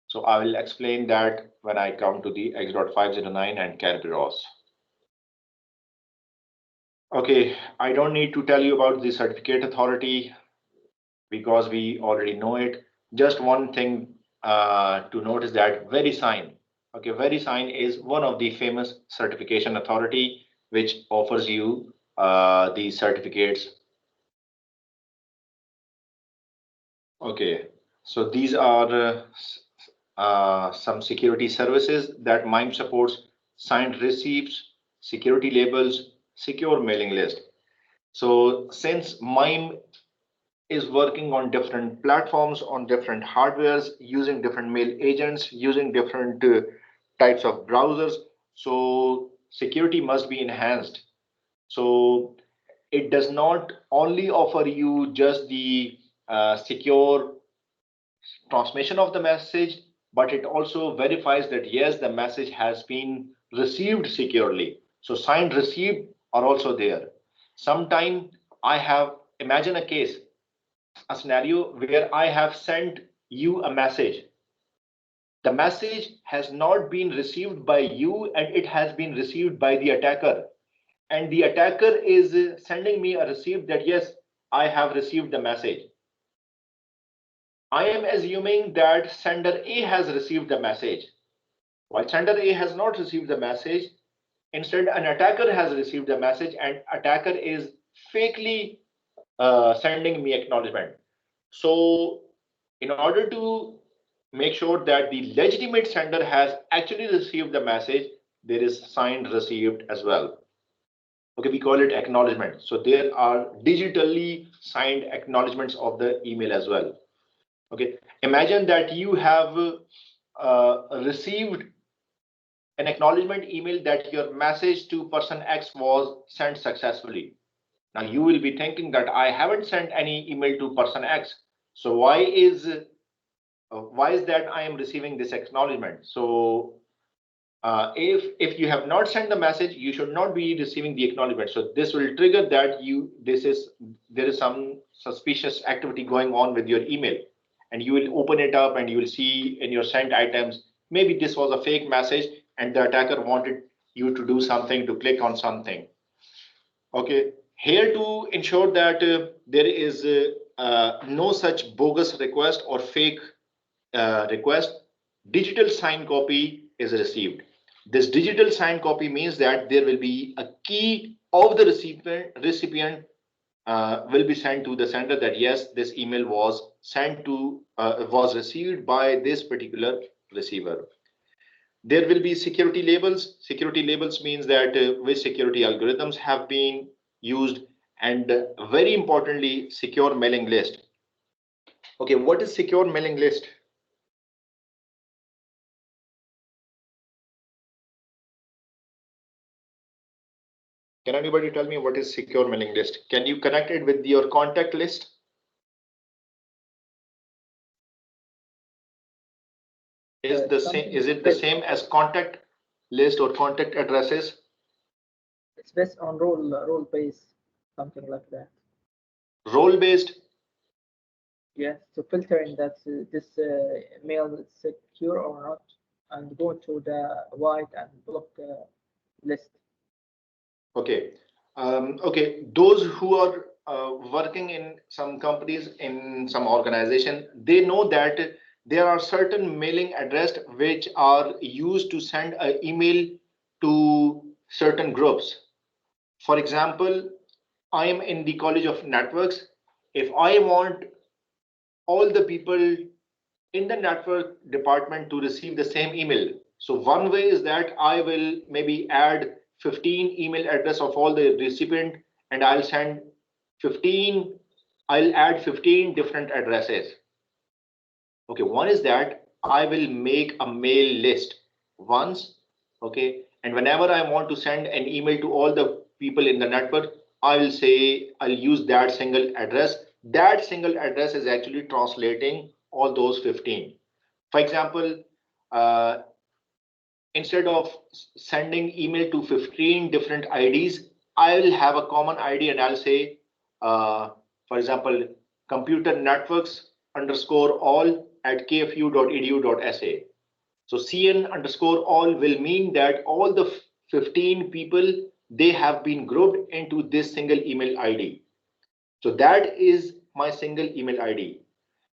So I will explain that when I come to the X.509 and Kerberos. Okay, I don't need to tell you about the certificate authority because we already know it. Just one thing to note is that VeriSign. Okay, VeriSign is one of the famous certification authority which offers you these certificates. Okay, so these are some security services that MIME supports: signed receipts, security labels, secure mailing list. So since MIME is working on different platforms, on different hardwares, using different mail agents, using different types of browsers, so security must be enhanced. So it does not only offer you just the secure transmission of the message, but it also verifies that yes, the message has been received securely. So signed receipt are also there. Sometime I have, imagine a case, a scenario where I have sent you a message. The message has not been received by you and it has been received by the attacker. And the attacker is sending me a receipt that yes, I have received the message. I am assuming that sender A has received the message. While sender A has not received the message, instead an attacker has received the message and attacker is fakely sending me acknowledgement. So in order to make sure that the legitimate sender has actually received the message, there is signed received as well. Okay, we call it acknowledgement. So there are digitally signed acknowledgements of the email as well. Okay, imagine that you have received an acknowledgement email that your message to person X was sent successfully. Now you will be thinking that I haven't sent any email to person X. So why is that I am receiving this acknowledgement? So if you have not sent the message, you should not be receiving the acknowledgement. So this will trigger that there is some suspicious activity going on with your email, and you will open it up and you will see in your sent items, maybe this was a fake message and the attacker wanted you to do something, to click on something. Okay, here to ensure that there is no such bogus request or fake request, digital signed copy is received. This digital signed copy means that there will be a key of the recipient will be sent to the sender that yes, this email was sent to was received by this particular receiver. There will be security labels. Security labels means that which security algorithms have been used, and very importantly, secure mailing list. Okay, what is secure mailing list? Can anybody tell me what is secure mailing list? Can you connect it with your contact list? Is it the same as contact list or contact addresses? It's based on role based, something like that. Role based? Yes, to filter in that this mail is secure or not, and go to the white and block list. Okay. Okay. Those who are working in some companies, in some organization, they know that there are certain mailing addresses which are used to send an email to certain groups. For example, I am in the College of Networks. If I want all the people in the network department to receive the same email, so one way is that I will maybe add 15 email address of all the recipient and I'll add 15 different addresses. Okay, one is that I will make a mail list once, okay, and whenever I want to send an email to all the people in the network, I will say I'll use that single address. That single address is actually translating all those 15. For example, instead of sending email to 15 different IDs, I will have a common ID and I'll say, for example, computer networks underscore all at kfu.edu.sa. So CN underscore all will mean that all the 15 people, they have been grouped into this single email ID. So that is my single email ID.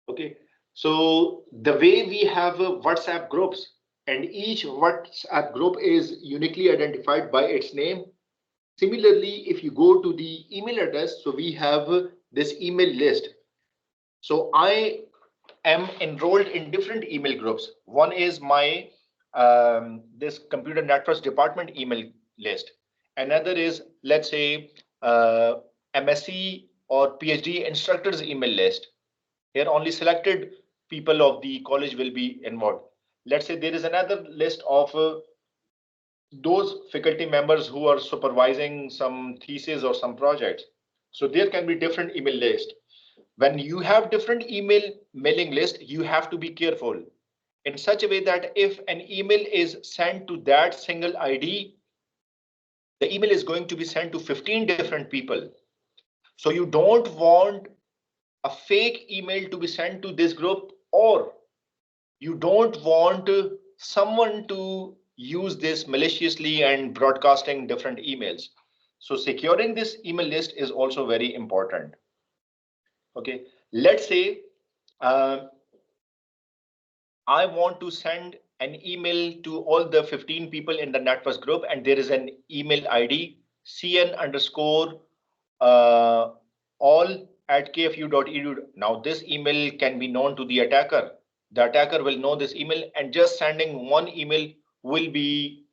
Okay. So the way we have WhatsApp groups, and each WhatsApp group is uniquely identified by its name. Similarly, if you go to the email address, so we have this email list. So I am enrolled in different email groups. One is my this computer networks department email list. Another is, let's say, MSc or PhD instructors email list. Here only selected people of the college will be involved. Let's say there is another list of those faculty members who are supervising some thesis or some projects. So there can be different email list. When you have different mailing list, you have to be careful in such a way that if an email is sent to that single ID, the email is going to be sent to 15 different people. So you don't want a fake email to be sent to this group, or you don't want someone to use this maliciously and broadcasting different emails. So securing this email list is also very important. Okay, let's say I want to send an email to all the 15 people in the networks group, and there is an email ID cn underscore all at kfu.edu. Now this email can be known to the attacker. The attacker will know this email, and just sending one email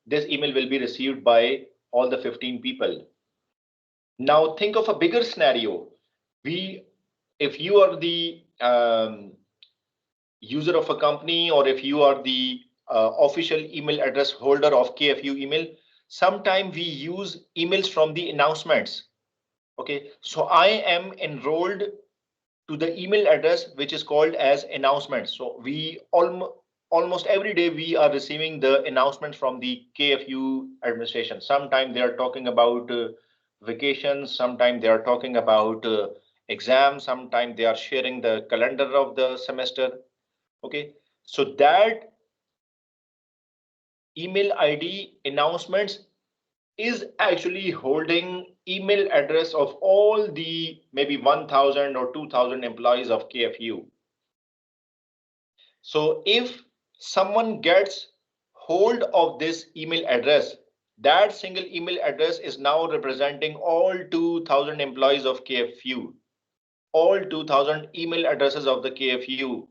this email will be received by all the 15 people. Now think of a bigger scenario. If you are the user of a company, or if you are the official email address holder of KFU email, sometimes we use emails from the announcements. Okay, so I am enrolled to the email address which is called as announcements. So we almost every day we are receiving the announcements from the KFU administration. Sometimes they are talking about vacations, sometimes they are talking about exams, sometimes they are sharing the calendar of the semester. Okay, so that email ID announcements is actually holding email address of all the maybe 1,000 or 2,000 employees of KFU. So if someone gets hold of this email address, that single email address is now representing all 2,000 employees of KFU, all 2,000 email addresses of the KFU.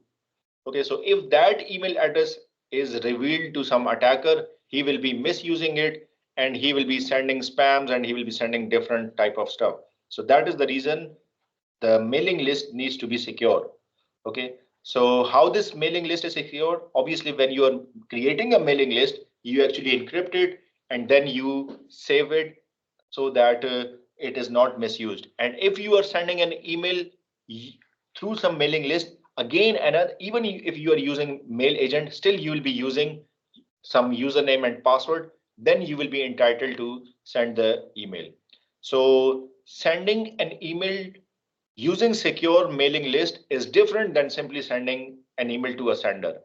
Okay, so if that email address is revealed to some attacker, he will be misusing it, and he will be sending spams, and he will be sending different type of stuff. So that is the reason the mailing list needs to be secure. Okay, so how this mailing list is secure? Obviously, when you are creating a mailing list, you actually encrypt it and then you save it so that it is not misused. And if you are sending an email through some mailing list, again, even if you are using mail agent, still you will be using some username and password, then you will be entitled to send the email. So sending an email using secure mailing list is different than simply sending an email to a sender.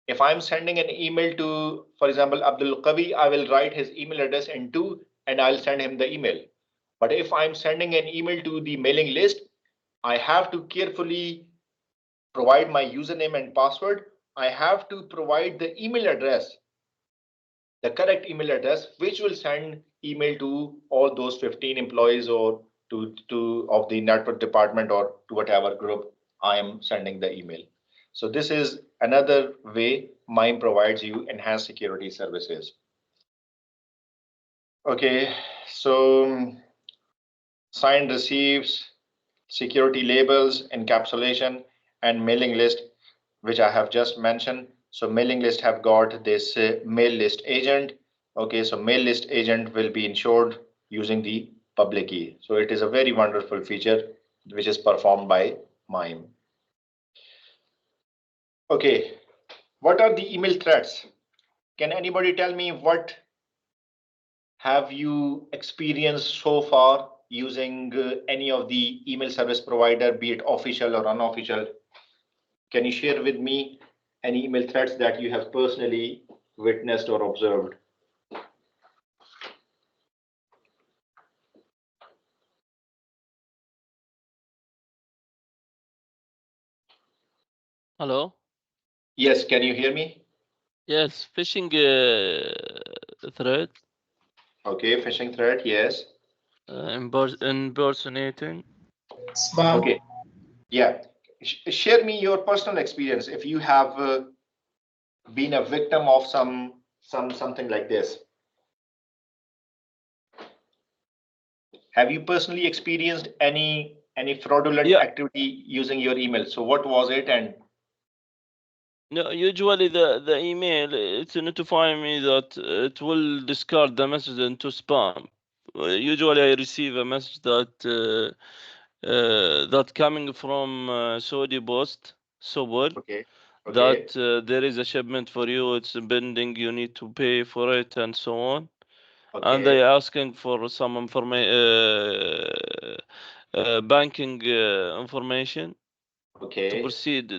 If I'm sending an email to, for example, Abdul Qavi, I will write his email address into and I'll send him the email. But if I'm sending an email to the mailing list, I have to carefully provide my username and password. I have to provide the email address, the correct email address, which will send email to all those 15 employees or to of the network department or to whatever group I am sending the email. So this is another way MIME provides you enhanced security services. Okay, so signed receives, security labels, encapsulation, and mailing list, which I have just mentioned. So mailing list have got this mail list agent. Okay, so mail list agent will be ensured using the public key. So it is a very wonderful feature which is performed by MIME. Okay, what are the email threats? Can anybody tell me what have you experienced so far using any of the email service provider, be it official or unofficial? Can you share with me any email threats that you have personally witnessed or observed? Hello? Yes, can you hear me? Yes, phishing threat, Okay, phishing threat, yes. impersonating. Spam. Okay, yeah. Share me your personal experience if you have been a victim of something like this. Have you personally experienced any fraudulent Yeah. activity using your email? So what was it? And No, usually the email it's notifying me that it will discard the message into spam. Usually I receive a message that coming from Saudi Post, Sobor, okay, okay, that there is a shipment for you, it's pending, you need to pay for it and so on. And they okay, asking for some banking information to okay, proceed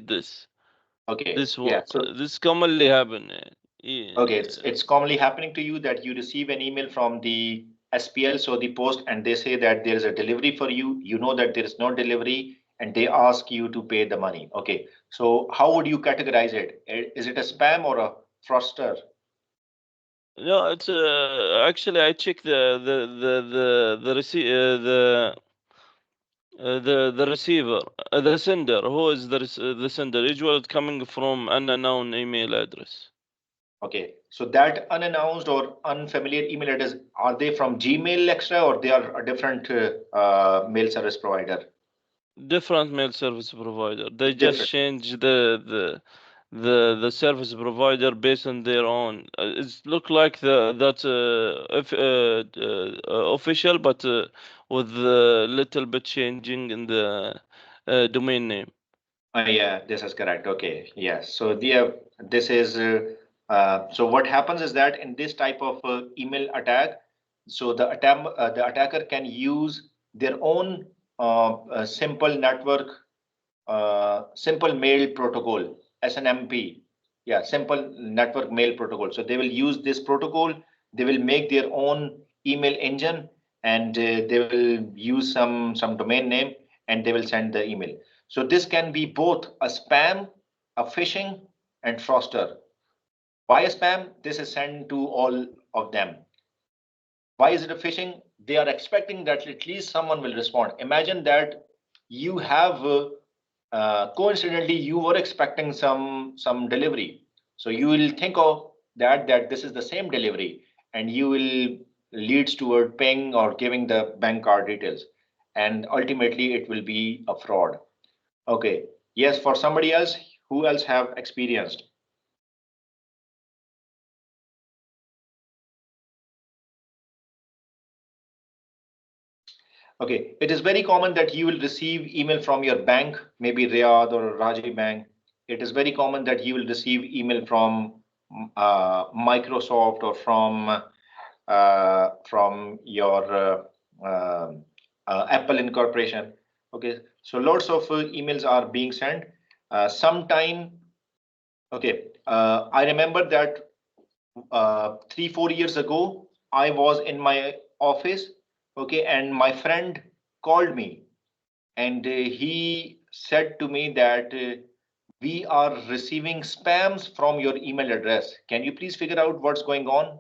this. okay. This Yeah. what So this commonly happen. okay, it's commonly happening to you that you receive an email from the SPL, so the post, and they say that there is a delivery for you. You know that there is no delivery, and they ask you to pay the money. Okay, so how would you categorize it? Is it a spam or a fraudster? No, it's actually I check the receive the receiver, the sender. Who is the sender? Usually it's coming from an unknown email address. Okay, so that unannounced or unfamiliar email address, are they from Gmail extra or they are a different mail service provider? Different mail service provider. They just Different. change the service provider based on their own. It's look like that if, official, but with a little bit changing in the domain name. Yeah, this is correct. Okay, yes. So this is so what happens is that in this type of email attack, so the attacker can use their own simple network, simple mail protocol, SNMP. Yeah, simple network mail protocol. So they will use this protocol. They will make their own email engine, and they will use some domain name, and they will send the email. So this can be both a spam, a phishing, and fraudster. Why a spam? This is sent to all of them. Why is it a phishing? They are expecting that at least someone will respond. Imagine that you have coincidentally you were expecting some delivery, so you will think of that this is the same delivery, and you will leads toward paying or giving the bank card details, and ultimately it will be a fraud. Okay, yes, for somebody else, who else have experienced? Okay, it is very common that you will receive email from your bank, maybe Riyadh or Raji Bank. It is very common that you will receive email from Microsoft or from your Apple Incorporation. Okay, so lots of emails are being sent. Sometime, okay, I remember that 3 4 years ago, I was in my office, okay, and my friend called me, and he said to me that we are receiving spams from your email address. Can you please figure out what's going on?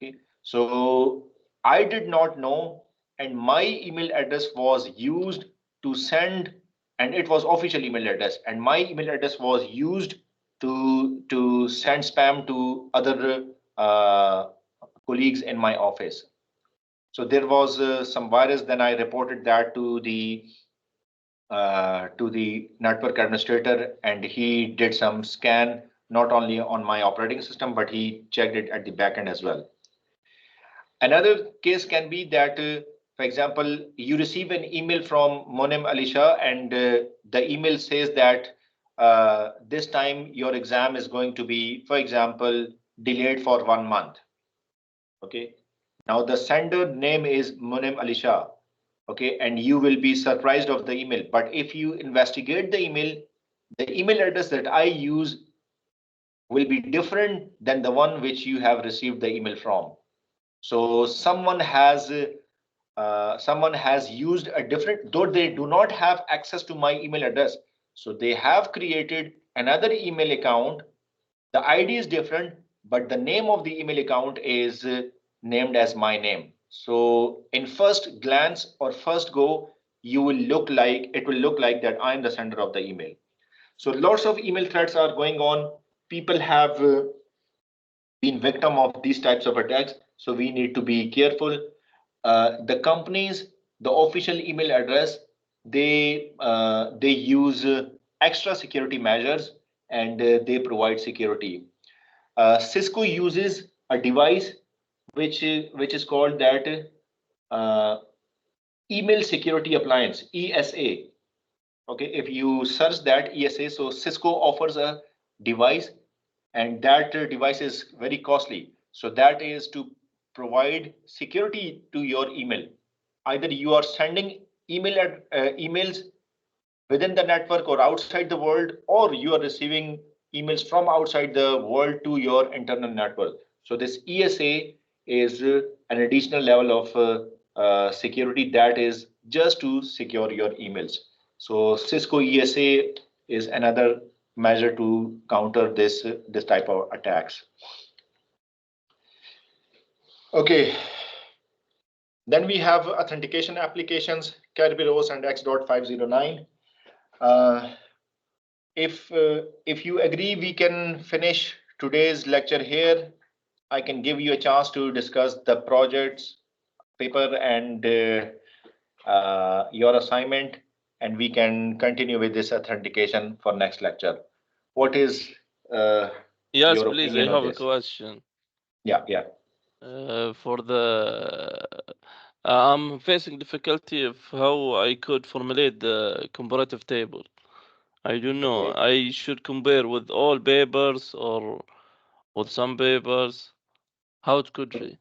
Okay. So I did not know, and my email address was used to send, and it was official email address, and my email address was used to send spam to other colleagues in my office. So there was some virus. Then I reported that to the network administrator, and he did some scan not only on my operating system, but he checked it at the back end as well. Another case can be that, for example, you receive an email from Monem Alisha, and the email says that this time your exam is going to be, for example, delayed for 1 month. Okay. Now the sender name is Monem Alisha. Okay, and you will be surprised of the email. But if you investigate the email address that I use will be different than the one which you have received the email from. So someone has used a different, though they do not have access to my email address. So they have created another email account. The ID is different, but the name of the email account is named as my name. So in first glance or first go, it will look like that I'm the sender of the email. So lots of email threats are going on. People have been victim of these types of attacks. So we need to be careful. The companies, the official email address, they use extra security measures, and they provide security. Cisco uses a device which is called that uh, email security appliance, ESA. Okay, if you search that ESA, so Cisco offers a device, and that device is very costly. So that is to provide security to your email. Either you are sending emails within the network or outside the world, or you are receiving emails from outside the world to your internal network. So this ESA is an additional level of security that is just to secure your emails. So Cisco ESA is another measure to counter this type of attacks. Okay, then we have authentication applications, Kerberos and X.509. Uh, if you agree, we can finish today's lecture here. I can give you a chance to discuss the projects, paper, and your assignment, and we can continue with this authentication for next lecture. What is Yes, your please. I opinion on have a this? question. Yeah, yeah. For the I'm facing difficulty of how I could formulate the comparative table. I don't know. Okay. I should compare with all papers or with some papers. How it could be?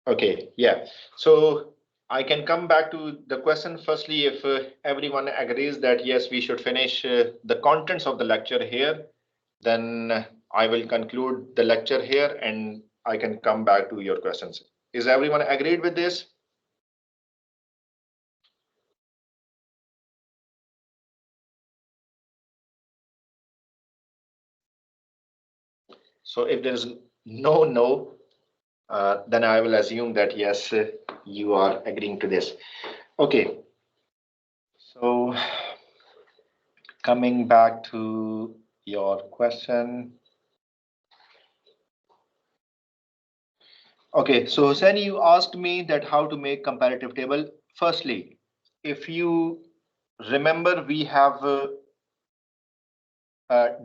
Okay, yeah. So I can come back to the question firstly, if everyone agrees that yes, we should finish the contents of the lecture here, then I will conclude the lecture here and I can come back to your questions. Is everyone agreed with this? So if there is no, then I will assume that yes, you are agreeing to this. Okay. So coming back to your question. Okay, so Hussein, you asked me that how to make comparative table. Firstly, if you remember, we have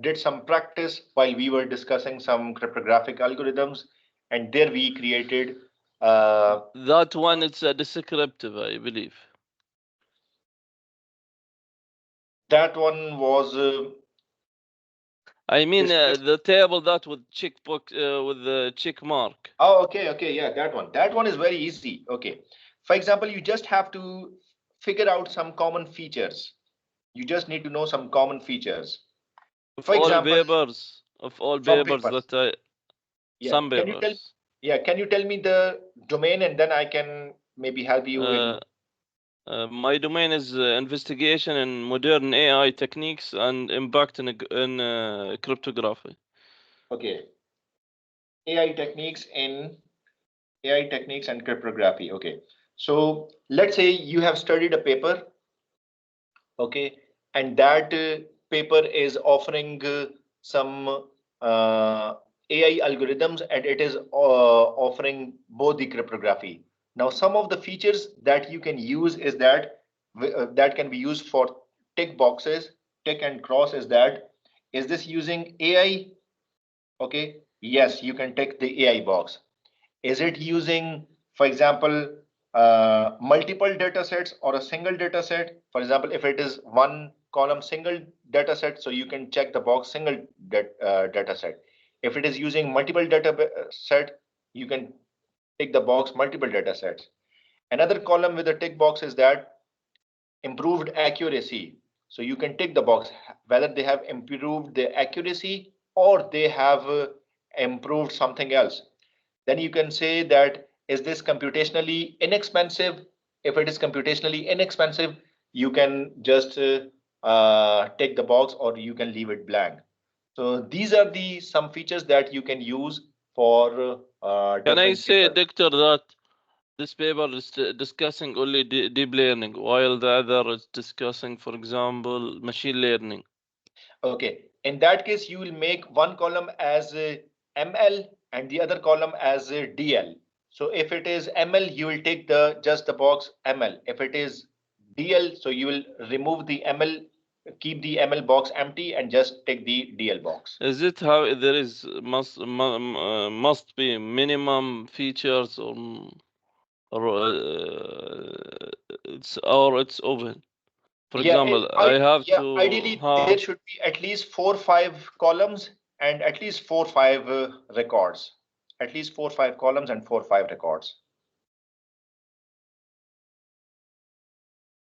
did some practice while we were discussing some cryptographic algorithms, and there we created That one it's a descriptive, I believe. that one was I mean descriptive. the table that with checkbook with the check mark. Oh, okay, yeah, that one is very easy. Okay, for example, you just have to figure out some common features. You just need to know some common features. Of For all example, papers, from that papers. Yeah, some papers. can you tell me the domain, and then I can maybe help you in. My domain is investigation in modern AI techniques and impact in cryptography. Okay, AI techniques in AI techniques and cryptography. Okay, so let's say you have studied a paper. Okay, and that paper is offering some AI algorithms, and it is offering both the cryptography. Now, some of the features that you can use is that that can be used for tick boxes. Tick and cross is this using AI? Okay, yes, you can tick the AI box. Is it using For example, multiple data sets or a single data set. For example, if it is one column single data set, so you can check the box single data set. If it is using multiple data set, you can tick the box multiple data sets. Another column with a tick box is that improved accuracy. So you can tick the box whether they have improved the accuracy or they have improved something else. Then you can say that is this computationally inexpensive? If it is computationally inexpensive, you can just tick the box or you can leave it blank. So these are the some features that you can use for Can I different say, papers. Doctor, that this paper is discussing only deep learning, while the other is discussing, for example, machine learning? Okay, in that case, you will make one column as ML and the other column as DL. So if it is ML, you will take just the box ML. If it is DL, so you will remove the ML, keep the ML box empty and just take the DL box. Is it how there is must be minimum features or it's open? For example, I have to Ideally there have. should be at least 4 or 5 columns and at least 4 or 5 records. At least 4 or 5 columns and 4 or 5 records.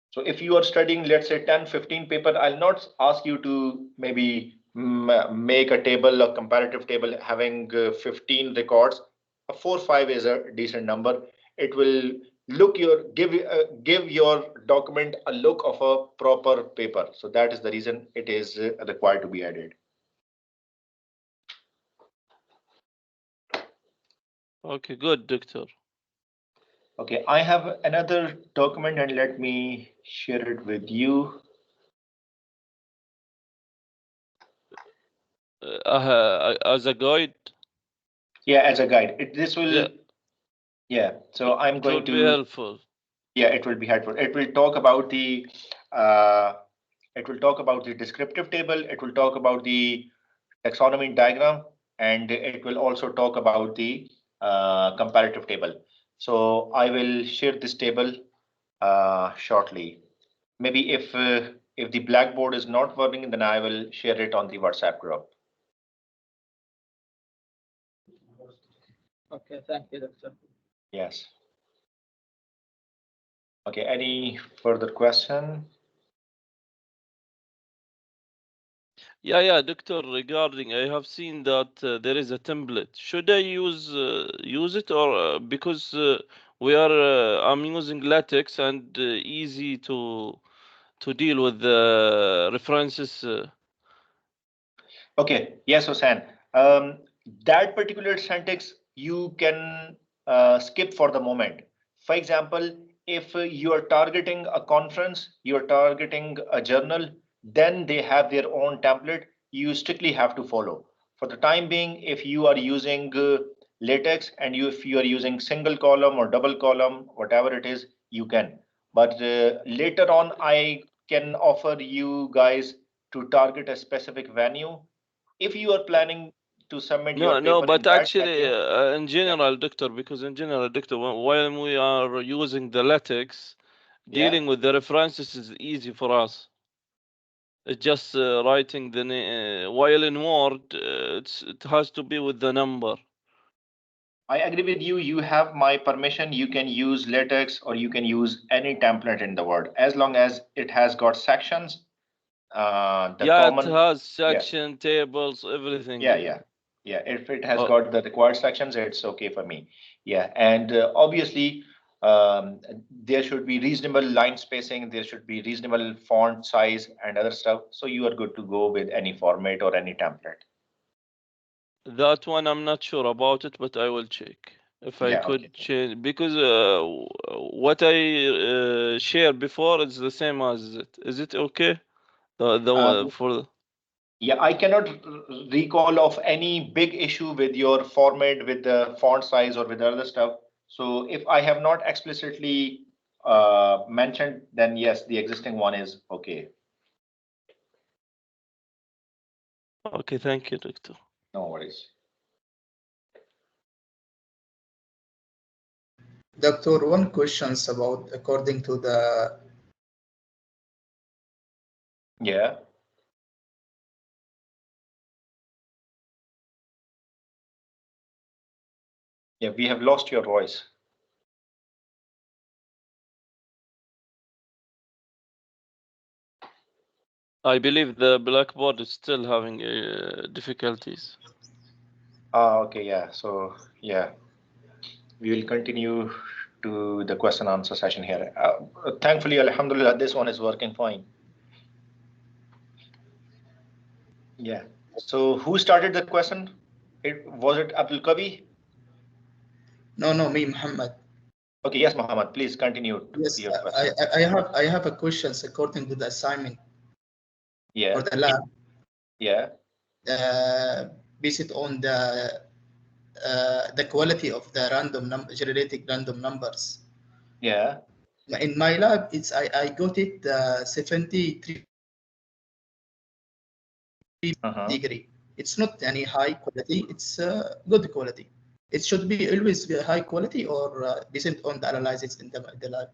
So if you are studying, let's say 10, 15 paper, I'll not ask you to maybe make a table, a comparative table having 15 records. A 4 or 5 is a decent number. It will give your document a look of a proper paper. So that is the reason it is required to be added. Okay, good, Doctor. Okay, I have another document and let me share it with you. As a guide. Yeah, as a guide. This will. Yeah. So I'm going it to. will be helpful. Yeah, it will be helpful. It will talk about the. It will talk about the descriptive table. It will talk about the taxonomy diagram, and it will also talk about the comparative table. So I will share this table shortly. Maybe if the Blackboard is not working, then I will share it on the WhatsApp group. Okay, thank you, Doctor. Yes. Okay, any further question? Yeah, Doctor. Regarding, I have seen that there is a template. Should I use it or because I'm using LaTeX and easy to deal with the references. Okay, yes, Hussein. That particular syntax you can skip for the moment. For example, if you are targeting a conference, you are targeting a journal, then they have their own template. You strictly have to follow. For the time being, if you are using latex and if you are using single column or double column, whatever it is, you can. But later on, I can offer you guys to target a specific venue if you are planning to submit your No, paper in but that actually, venue. in general, Doctor, because in general, Doctor, while we are using the LaTeX, dealing with the references is easy for us. It's just writing the name. While in Word, it has to be with the number. I agree with you. You have my permission. You can use latex or you can use any template in the Word as long as it has got sections. It has section, Yeah. tables, everything. Yeah. If it has got the required sections, it's okay for me. Yeah, and obviously there should be reasonable line spacing. There should be reasonable font size and other stuff. So you are good to go with any format or any template. That one I'm not sure about it, but I will check if I could change, because what I shared before is the same as it. Is it okay? Yeah, I cannot recall of any big issue with your format, with the font size or with other stuff. So if I have not explicitly mentioned, then yes, the existing one is okay. Okay, thank you, Doctor. No worries. Doctor, one questions about according to the Yeah. Yeah, we have lost your voice. I believe the Blackboard is still having difficulties. Okay, yeah. So yeah, we will continue to the question answer session here. Thankfully, Alhamdulillah, this one is working fine. Yeah. So who started the question? Was it Abdul Kabi? no, me, Muhammad. Okay, yes, Muhammad, please continue Yes, your question. I have a questions according to the assignment Yeah, for the lab, yeah, based on the quality of the random number generated random numbers. yeah. In my lab, it's I got it 73 degree. It's not any high quality. It's good quality. It should be always be high quality or based on the analysis in the lab.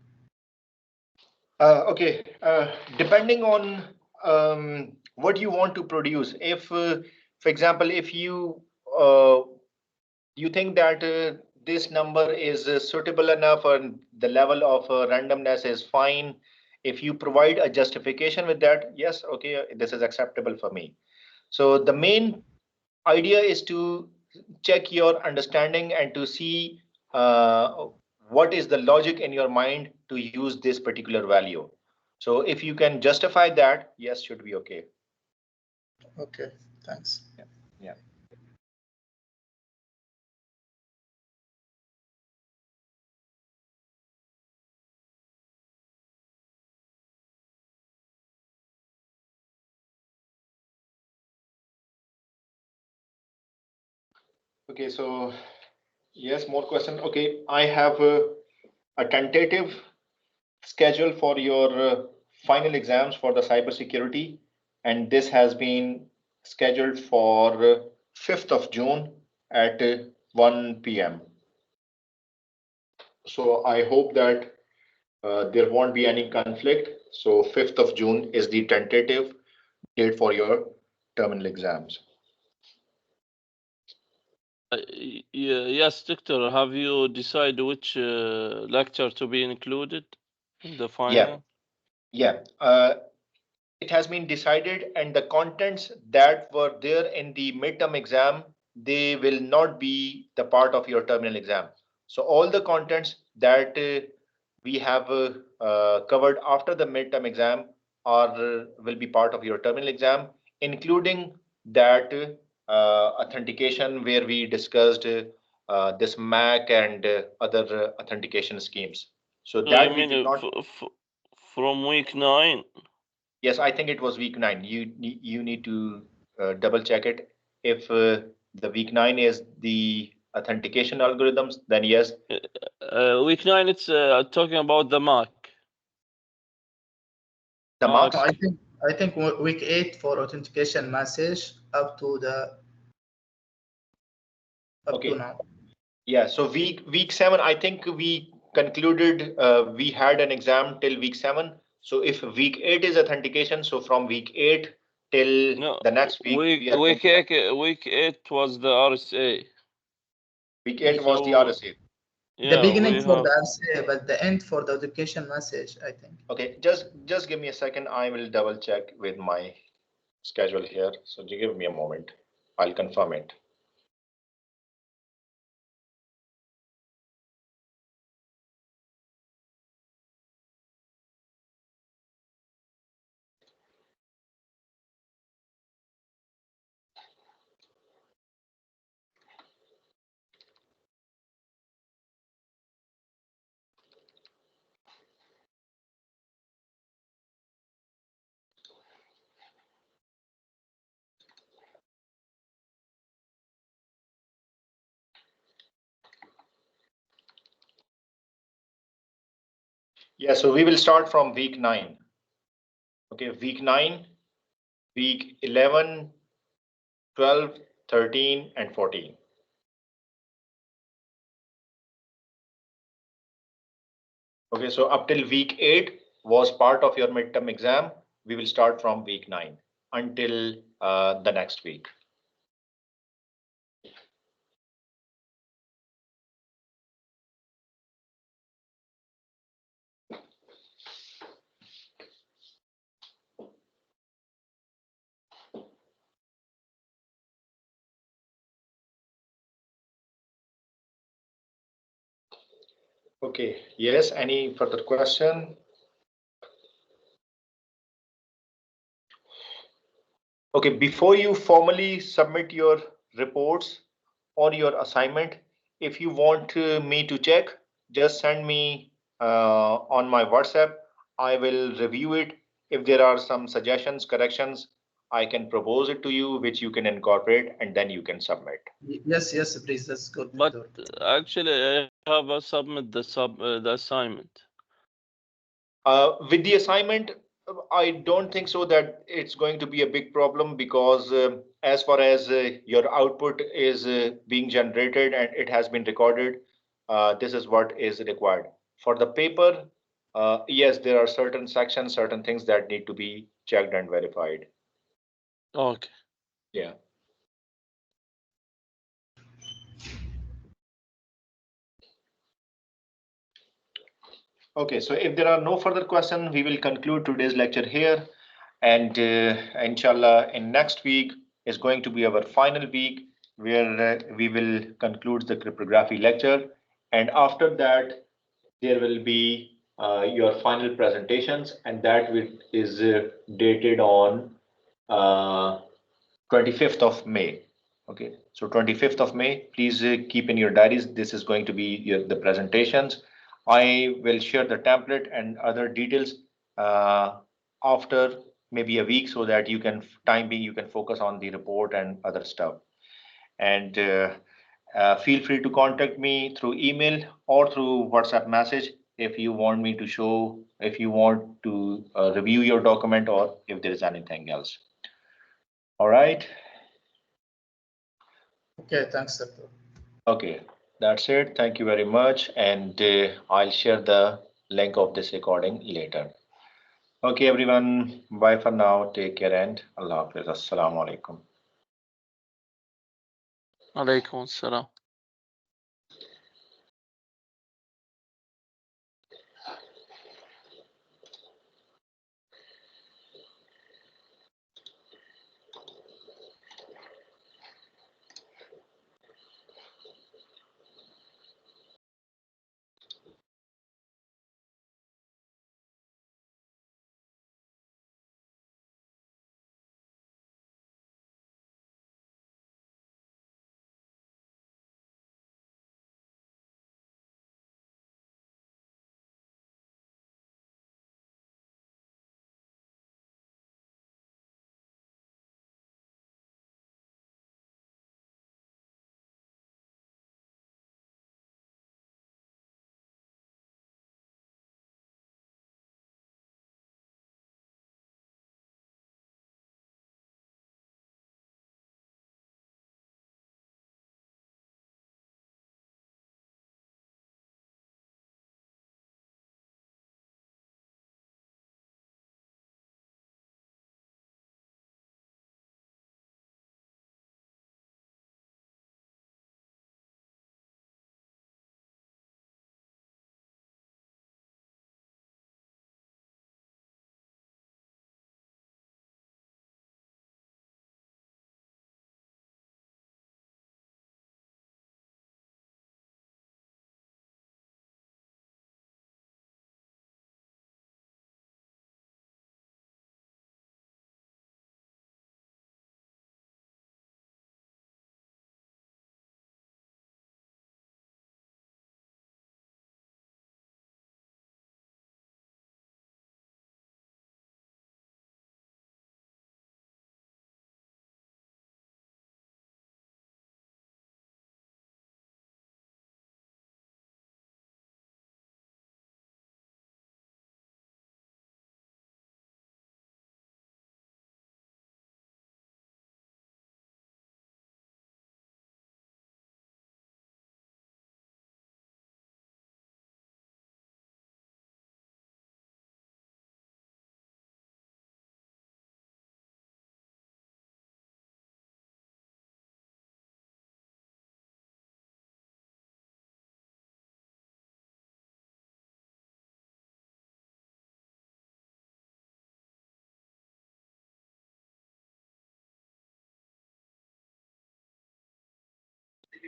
Okay, depending on what you want to produce. If, for example, if you think that this number is suitable enough and the level of randomness is fine, if you provide a justification with that, yes, okay, this is acceptable for me. So the main idea is to check your understanding and to see what is the logic in your mind to use this particular value. So if you can justify that, yes, should be okay. Okay, thanks. Yeah. Okay, so yes, more question. Okay, I have a tentative schedule for your final exams for the cybersecurity, and this has been scheduled for 5th of June at 1 p.m. So I hope that there won't be any conflict. So 5th of June is the tentative date for your terminal exams. Yes, Doctor, have you decided which lecture to be included in the final? Yeah. It has been decided, and the contents that were there in the midterm exam, they will not be the part of your terminal exam. So all the contents that we have covered after the midterm exam are will be part of your terminal exam, including that authentication where we discussed this MAC and other authentication schemes. So So that you we will mean not. from week 9? Yes, I think it was week 9. You need to double check it. If the week 9 is the authentication algorithms, then yes. Week 9, it's talking about the Mac. The Ah, marks. I think week 8 for authentication message up to Okay. now. Yeah. So week 7, I think we concluded we had an exam till week 7. So if week 8 is authentication, so from week 8 till no, the next week, we are week 8 was the RSA. week 8 was the So RSA. The yeah, beginning we for have. the RCA, but the end for the education message, I think. Okay, just give me a second. I will double check with my schedule here. So give me a moment. I'll confirm it. Yeah, so we will start from week 9. Okay, week 9, week 11, 12, 13, and 14. Okay, so up till week 8 was part of your midterm exam. We will start from week 9 until the next week. Okay, yes, any further question? Okay, before you formally submit your reports or your assignment, if you want me to check, just send me on my WhatsApp. I will review it. If there are some suggestions, corrections, I can propose it to you, which you can incorporate and then you can submit. Yes, yes, please. That's good. But Doctor. actually, I have a submit the assignment. With the assignment, I don't think so that it's going to be a big problem because as far as your output is being generated and it has been recorded, this is what is required. For the paper, yes, there are certain sections, certain things that need to be checked and verified. Okay. Yeah. Okay, so if there are no further questions, we will conclude today's lecture here. And inshallah, in next week is going to be our final week where we will conclude the cryptography lecture. And after that, there will be your final presentations, and that is dated on 25th of May. Okay, so 25th of May, please keep in your diaries. This is going to be the presentations. I will share the template and other details after maybe a week so that you can, time being, you can focus on the report and other stuff. And feel free to contact me through email or through WhatsApp message if you want me to show, if you want to review your document or if there is anything else. All right. Okay, thanks, Doctor. Okay, that's it. Thank you very much. And I'll share the link of this recording later. Okay, everyone. Bye for now. Take care and Allah Hafiz. Assalamu alaikum. Alaikum assalam.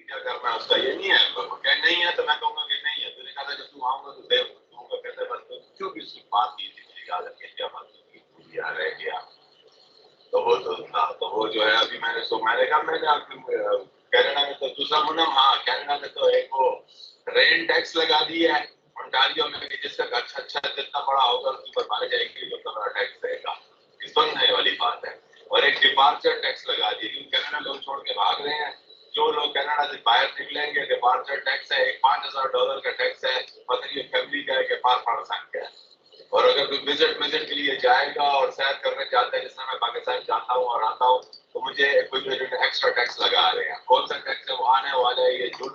क्या करना है उसका, ये नहीं है। क्या नहीं है तो मैं कहूँगा कि नहीं है। तूने कहा था कि तू आऊँगा तो दे दूँगा, कहते बस तो क्यों भी उसकी बात की थी, मेरी याद है क्या बात की यार रह गया। तो वो तो था, तो वो जो है अभी मैंने कहा मैंने कनाडा में तो दूसरा मुनम, हाँ कनाडा में तो एक वो रेन टैक्स लगा दिया है ओंटारियो में, जिसका अच्छा जितना बड़ा होगा उसके ऊपर मारे जाएंगे, जो बड़ा टैक्स रहेगा, सुनने वाली बात है। और एक डिपार्चर टैक्स लगा दिया, क्योंकि कनाडा लोग छोड़ के भाग रहे हैं। जो लोग कनाडा से बाहर निकलेंगे, डिपार्चर टैक्स है, एक $5,000 का टैक्स है, पता नहीं फैमिली का है कि पार संख्या है। और अगर कोई विजिट के लिए जाएगा और सैर करने जाता है, जिसमें मैं पाकिस्तान जाता हूँ और आता हूँ, तो मुझे कोई एक्स्ट्रा टैक्स लगा रहे हैं। कौन सा टैक्स है वो आने वाला है, ये